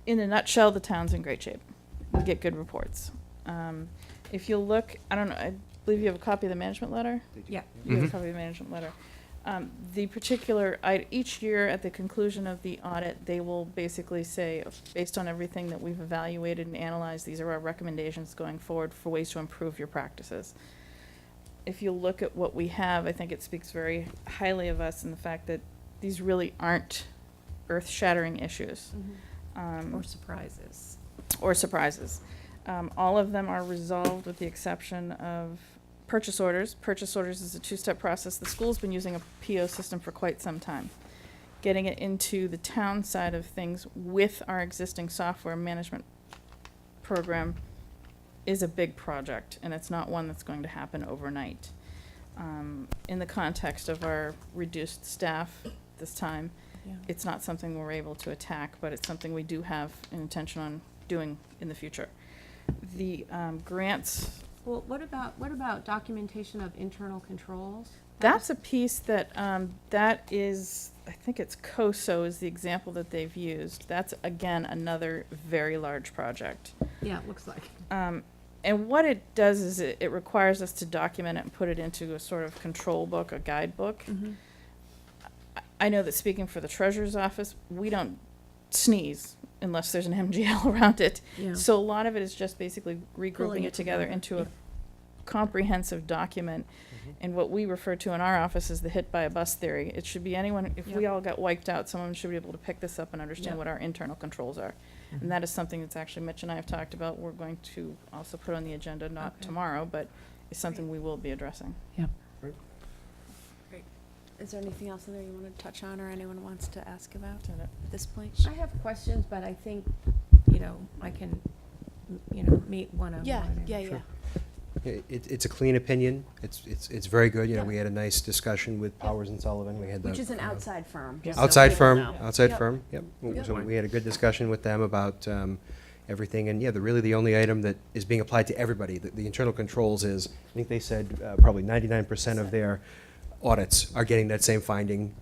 N: In a nutshell, the town's in great shape. We get good reports. If you look, I don't know, I believe you have a copy of the management letter?
J: Yeah.
N: You have a copy of the management letter. The particular, each year at the conclusion of the audit, they will basically say, based on everything that we've evaluated and analyzed, these are our recommendations going forward for ways to improve your practices. If you look at what we have, I think it speaks very highly of us in the fact that these really aren't earth-shattering issues.
J: Or surprises.
N: Or surprises. All of them are resolved with the exception of purchase orders. Purchase orders is a two-step process. The school's been using a PO system for quite some time. Getting it into the town side of things with our existing software management program is a big project, and it's not one that's going to happen overnight. In the context of our reduced staff this time, it's not something we're able to attack, but it's something we do have an intention on doing in the future. The grants.
J: Well, what about documentation of internal controls?
N: That's a piece that, that is, I think it's COSO is the example that they've used. That's, again, another very large project.
J: Yeah, it looks like.
N: And what it does is it requires us to document it and put it into a sort of control book, a guidebook. I know that speaking for the treasurer's office, we don't sneeze unless there's an MGL around it.
J: Yeah.
N: So a lot of it is just basically regrouping
J: Pulling
N: it
J: it
N: together
J: together,
N: into
J: yeah.
N: a comprehensive document. And what we refer to in our office is the hit by a bus theory. It should be anyone, if we
J: Yep.
N: all got wiped out, someone should be able to pick this up and understand
J: Yep.
N: what our internal controls are. And that is something that's actually Mitch and I have talked about. We're going to also put on the agenda, not
J: Okay.
N: tomorrow, but it's something we will be addressing.
J: Yep.
A: Is there anything else in there you want to touch on or anyone wants to ask about
N: Is that it?
A: at this point?
J: I have questions, but I think, I can, meet one-on-one.
A: Yeah,
J: and-
A: yeah, yeah.
L: It's a clean opinion. It's very good. You know, we had a nice discussion with Powers and Sullivan. We had the
A: Which is an outside firm. just so
L: outside
A: people
L: firm.
A: know.
L: Outside
A: Yep.
L: firm. Yep.
A: Yep.
L: So we had a good discussion with them about everything. And yeah, really the only item that is being applied to everybody. The internal controls is, I think they said probably 99% of their audits are getting that same finding.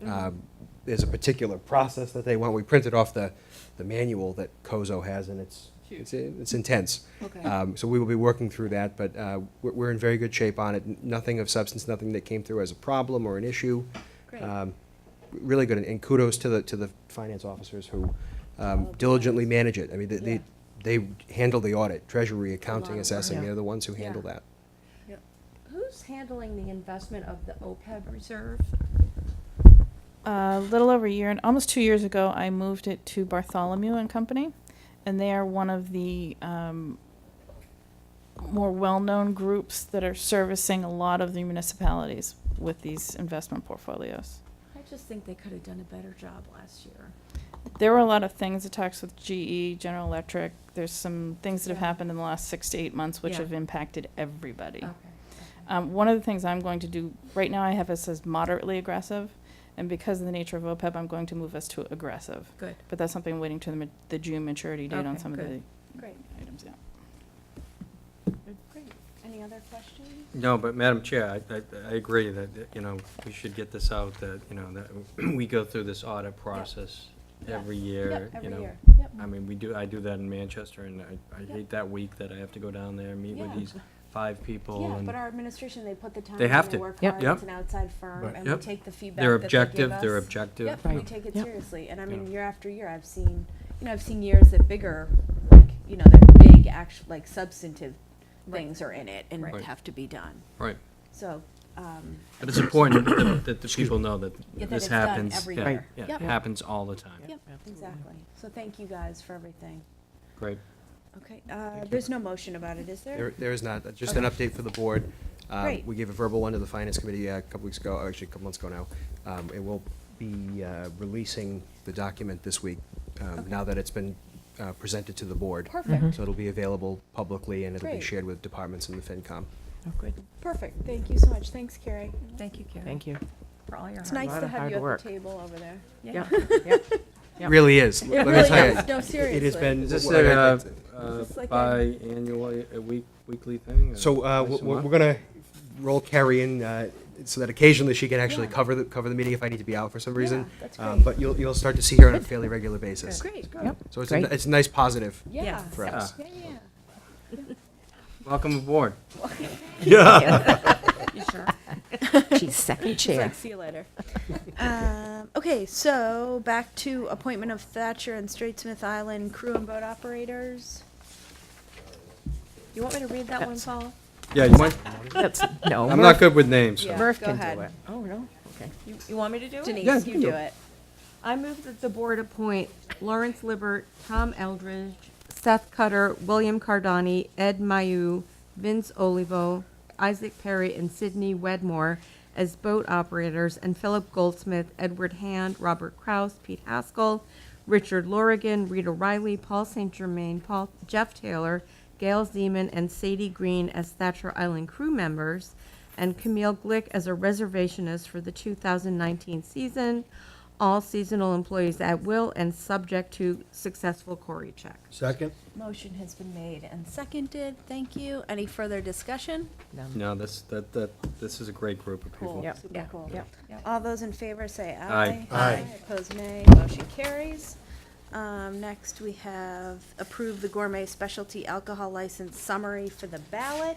L: There's a particular process that they want. We printed off the manual that COSO has, and it's intense.
A: Okay.
L: So we will be working through that, but we're in very good shape on it. Nothing of substance, nothing that came through as a problem or an issue.
A: Great.
L: Really good, and kudos to the finance officers who diligently manage it. I mean, they handle the audit, treasury, accounting,
A: of work.
L: assessing.
J: Yeah.
L: They're the ones who handle
A: Yeah.
L: that.
J: Who's handling the investment of the OPEB reserve?
N: A little over a year, and almost 2 years ago, I moved it to Bartholomew and Company, and they are one of the more well-known groups that are servicing a lot of the municipalities with these investment portfolios.
J: I just think they could have done a better job last year.
N: There were a lot of things, it talks with GE, General Electric. There's some things that have
J: Yeah.
N: happened in the last 6 to 8 months which
J: Yeah.
N: have impacted everybody.
J: Okay.
N: One of the things I'm going to do, right now I have us as moderately aggressive, and because of the nature of OPEB, I'm going to move us to aggressive.
J: Good.
N: But that's something I'm waiting to the June maturity date on
J: Okay,
N: some of the
J: good.
A: Great.
N: items, yeah.
A: Great. Any other questions?
D: No, but Madam Chair, I agree that, we should get this out, that, that we go through this audit process
A: Yeah.
D: every year,
A: Yep, every year. Yep.
D: I mean, I do that in Manchester, and I hate that week that I have to go down there and meet with
A: Yeah.
D: these 5 people.
A: Yeah,
D: and
A: but our administration, they put the time
D: They
A: in,
D: have
A: they
D: to.
A: work
N: Yep.
A: hard,
D: Yep.
A: it's an outside firm,
E: Right.
A: and
D: Yep.
A: we take the feedback
D: They're
A: that they give
D: objective,
A: us.
D: they're objective.
A: Yep, we take it
N: Yep.
A: seriously, and I
D: Yeah.
A: mean, year after year, I've seen years that bigger, like, that big actual, like, substantive things are in it and
D: Right.
A: have to be done.
D: Right.
A: So,
D: But it's important that the people know that
A: Yeah, that
D: this
A: it's done
D: happens.
A: every
D: yeah,
A: year.
D: Yeah,
A: Yep.
D: it happens all the time.
A: yep, exactly. So thank you guys for everything.
D: Great.
A: Okay, there's no motion about it, is there?
L: There is not. Just an update for the board.
A: Great.
L: We gave a verbal one to the finance committee a couple weeks ago, actually a couple months ago now. And we'll be releasing the document this week, now that it's been presented to the board.
A: Perfect,
L: So it'll be available publicly, and it'll be
A: Great.
L: shared with departments in the FinCom.
N: Oh, good.
A: perfect. Thank you so much. Thanks, Carrie.
J: Thank you, Karen.
I: Thank you.
J: For all your
A: It's
J: hard
A: nice
J: work.
A: to
I: of
A: have
I: hard
A: you at
I: work.
A: the table over there.
J: Yeah.
I: Yep.
L: Really is.
A: It
L: Let me
A: really
L: tell
A: is.
L: you.
A: No,
L: It has
A: seriously.
L: been.
D: Is this
L: what I-
D: a
A: Is this like a-
D: biannual, weekly thing? or
L: So
D: twice a
L: we're
D: month?
L: gonna roll Carrie in, so that occasionally she can actually cover the meeting if I need to be out for some reason.
A: Yeah, that's great.
L: But you'll start to see her on a fairly regular basis.
A: Great,
I: Yep.
L: So it's
I: Great.
L: it's a nice positive
A: yeah.
L: for us.
A: Yeah, yeah.
D: Welcome aboard.
J: You sure?
I: She's second
A: She's
I: chair.
A: like, see you later. Okay, so back to appointment of Thatcher and Straitsmith Island crew and boat operators. You want me to read that one, Paula?
D: Yeah, you want,
I: That's, no.
D: I'm not good with names. so-
A: Yeah.
I: Murph
A: go
I: can
A: ahead.
I: do it. Oh, no? Okay.
J: You want me to do it?
A: Denise,
D: Yeah,
A: you
D: you
A: do
D: do.
A: it.
J: I move that the board appoint Lawrence Libbert, Tom Eldridge, Seth Cutter, William Cardani, Ed Mayu, Vince Olivo, Isaac Perry, and Sidney Wedmore as boat operators, and Philip Goldsmith, Edward Hand, Robert Kraus, Pete Haskell, Richard Lorigan, Rita Riley, Paul St. Germain, Jeff Taylor, Gail Zeman, and Sadie Green as Thatcher Island crew members, and Camille Glick as a reservationist for the 2019 season. All seasonal employees at will and subject to successful Cory check.
E: Second?
A: Motion has been made and seconded. Thank you. Any further discussion?
D: No, this is a great group of people.
A: Cool,
I: Yep.
A: super
I: Yeah.
A: cool.
I: Yep.
A: All those in favor say
D: Aye.
A: aye.
E: Aye.
A: Opposed, nay. Motion carries. Next, we have approve the gourmet specialty alcohol license summary for the ballot.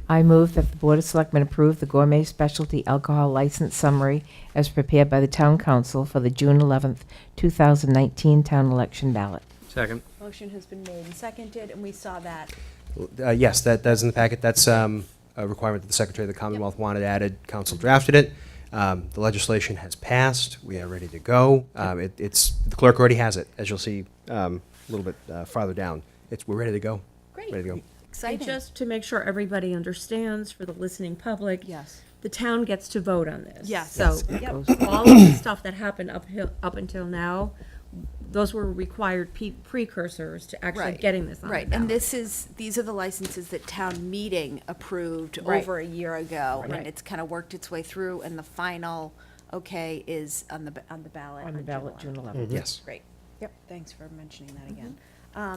I: I move that the Board of Selectmen approve the gourmet specialty alcohol license summary as prepared by the Town Council for the June 11th, 2019 town election ballot.
D: Second.
A: Motion has been made and seconded, and we saw that.
L: Yes, that's in the packet. That's a requirement that the Secretary of the Commonwealth wanted added. Council drafted it. The legislation has passed. We are ready to go. The clerk already has it, as you'll see a little bit farther down. We're ready to go.
A: Great.
L: Ready to go.
A: Exciting.
J: And just to make sure everybody understands for the listening public.
A: Yes.
J: The town gets to vote on this.
A: Yes.
J: So
A: Yep.
J: all of the stuff that happened up until now, those were required precursors to actually
A: Right.
J: getting this on the
A: Right,
J: ballot.
A: and these are the licenses that town meeting approved
J: Right.
A: over a year ago, and
J: Right.
A: it's kind of worked its way through, and the final okay is on the ballot.
I: On the ballot, June 11th.
L: Yes.
A: Great. Yep. Thanks for mentioning that again.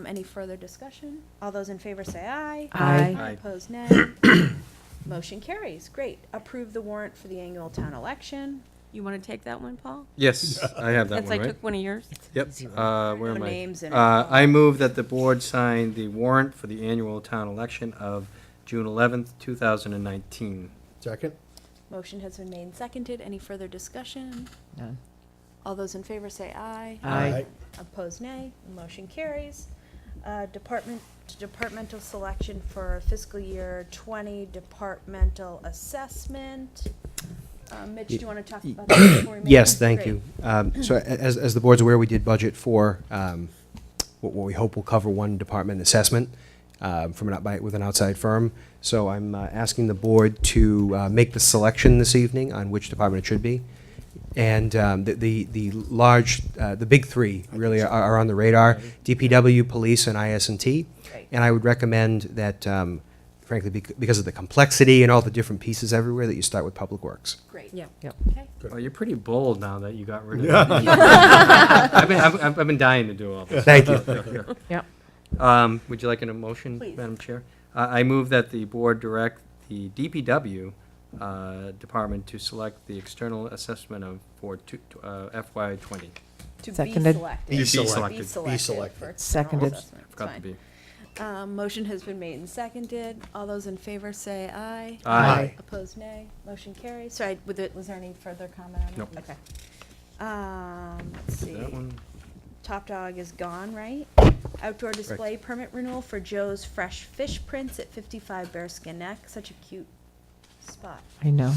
A: Any further discussion? All those in favor say aye.
I: Aye.
D: Aye.
A: Opposed, nay. Motion carries. Great. Approve the warrant for the annual town election.
J: You want to take that one, Paul?
D: Yes, I have that
J: Since
D: one,
J: I
D: right?
J: took one of yours?
D: Yep. Where
A: No
D: am I?
A: names in it.
D: I move that the board sign the warrant for the annual town election of June 11th, 2019.
E: Second?
A: Motion has been made and seconded. Any further discussion?
I: None.
A: All those in favor say aye.
I: Aye.
A: Opposed, nay. Motion carries. Departmental selection for fiscal year 20 departmental assessment. Mitch, do you want to talk about that before we make
L: Yes,
A: it?
L: thank
A: Great.
L: you. So as the board's aware, we did budget for what we hope will cover one department assessment with an outside firm. So I'm asking the board to make the selection this evening on which department it should be. And the big three really are on the radar: DPW, police, and IS&T.
A: Right.
L: And I would recommend that, frankly, because of the complexity and all the different pieces everywhere, that you start with Public Works.
A: Great.
J: Yeah.
A: Okay.
D: Oh, you're pretty bold now that you got rid of that. I've been dying to do all this.
L: Thank you.
I: Yep.
D: Would you like an motion,
A: Please.
D: Madam Chair? I move that the board direct the DPW department to select the external assessment for FY '20.
A: To be
I: Seconded.
A: selected.
E: Be selected.
A: Be
E: Be
A: selected.
E: selected.
A: For external
I: Seconded.
A: assessment. It's
D: Forgot to
A: fine.
D: be.
A: Motion has been made and seconded. All those in favor say aye.
D: Aye.
A: Opposed, nay. Motion carries. Sorry, was there any further comment on that?
D: Nope.
A: Okay. Let's see.
D: That one.
A: Top Dog is gone, right? Outdoor display permit renewal for Joe's Fresh Fish Prints at 55 Bearskin Neck. Such a cute spot.
I: I know.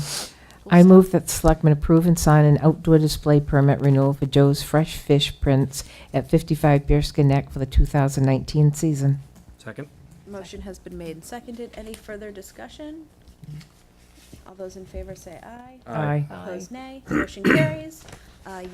I: I move that the Selectmen approve and sign an outdoor display permit renewal for Joe's Fresh Fish Prints at 55 Bearskin Neck for the 2019 season.
D: Second?
A: Motion has been made and seconded. Any further discussion? All those in favor say aye.
I: Aye.
A: Opposed, nay. Motion carries.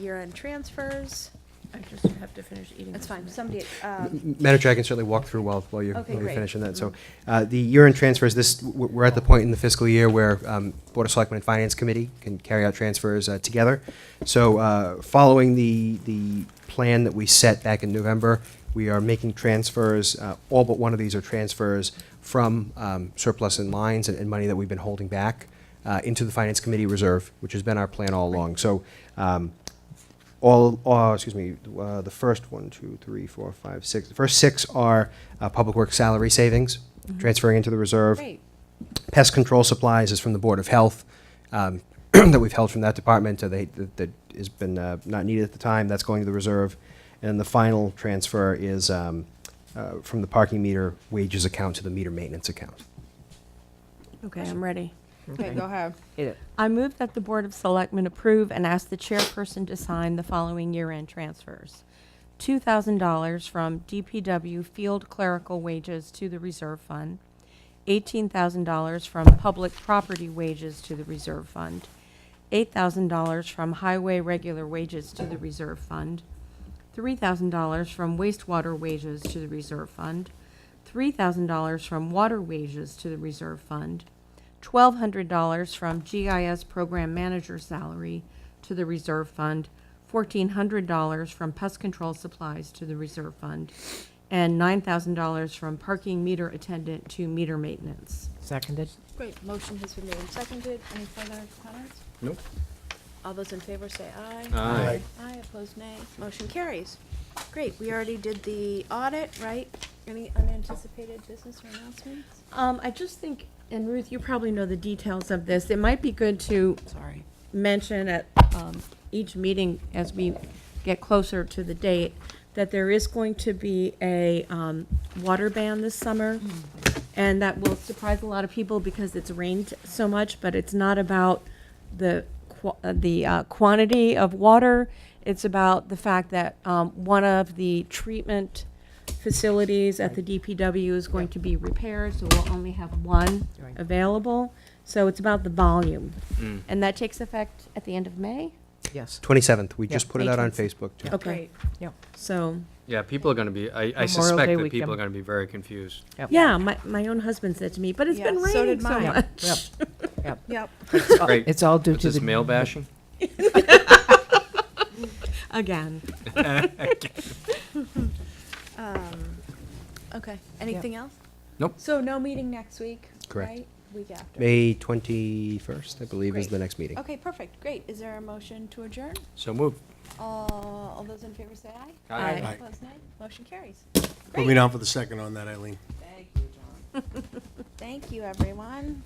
A: Year-end transfers.
J: I just have to finish eating.
A: That's
J: this
A: fine.
J: minute.
A: Somebody,
L: Madam Chair, I can certainly walk through while you're
A: Okay, great.
L: finishing that. So the year-end transfers, we're at the point in the fiscal year where Board of Selectmen and Finance Committee can carry out transfers together. So following the plan that we set back in November, we are making transfers. All but one of these are transfers from surplus in lines and money that we've been holding back into the Finance Committee reserve, which has been our plan all along. So the first 1, 2, 3, 4, 5, 6. The first 6 are Public Works salary savings, transferring into the reserve.
A: great.
L: Pest control supplies is from the Board of Health, that we've held from that department, that has been not needed at the time. That's going to the reserve. And the final transfer is from the parking meter wages account to the meter maintenance account.
J: Okay, I'm ready.
A: Okay, go ahead.
I: Hit it.
J: I move that the Board of Selectmen approve and ask the chairperson to sign the following year-end transfers. $2,000 from DPW field clerical wages to the reserve fund. $18,000 from public property wages to the reserve fund. $8,000 from highway regular wages to the reserve fund. $3,000 from wastewater wages to the reserve fund. $3,000 from water wages to the reserve fund. $1,200 from GIS program manager salary to the reserve fund, $1,400 from pest control supplies to the reserve fund, and $9,000 from parking meter attendant to meter maintenance.
I: Seconded.
A: Great. Motion has been made and seconded. Any further comments?
D: Nope.
A: All those in favor say aye.
D: Aye.
A: Aye, opposed, nay. Motion carries. Great, we already did the audit, right? Any unanticipated business or announcements?
J: I just think, and Ruth, you probably know the details of this, it might be good to mention at each meeting as we get closer to the date, that there is going to be a water ban this summer. And that will surprise a lot of people because it's rained so much, but it's not about the quantity of water. It's about the fact that one of the treatment facilities at the DPW is going to be repaired, so we'll only have one available. So it's about the volume. And that takes effect at the end of May?
I: Yes.
L: 27th, we just
J: Yeah,
L: put it out on
J: 18th.
L: Facebook, too.
J: Okay.
I: Yep.
J: So,
D: Yeah, people are gonna be, I
I: Memorial
D: suspect
I: Day
D: that
I: weekend.
D: people are gonna be very confused.
I: Yep.
J: yeah, my own husband said to me, but it's
A: Yeah,
J: been
A: so
J: raining
A: did
J: so
A: mine.
J: much.
I: Yep.
A: Yep.
D: Great.
I: It's all due
D: What's
I: to
D: this,
I: the
D: mail bashing?
J: Again.
A: Okay, anything else?
D: Nope.
A: So no meeting next week,
L: Correct.
A: right? Week after.
L: May 21st, I believe, is
A: Great.
L: the next meeting.
A: Okay, perfect, great. Is there a motion to adjourn?
D: So moved.
A: All those in favor say aye.
D: Aye.
E: Aye.
A: Opposed, nay. Motion carries.
E: Put me down for the second on that, Eileen.
A: Thank you, John. Thank you, everyone.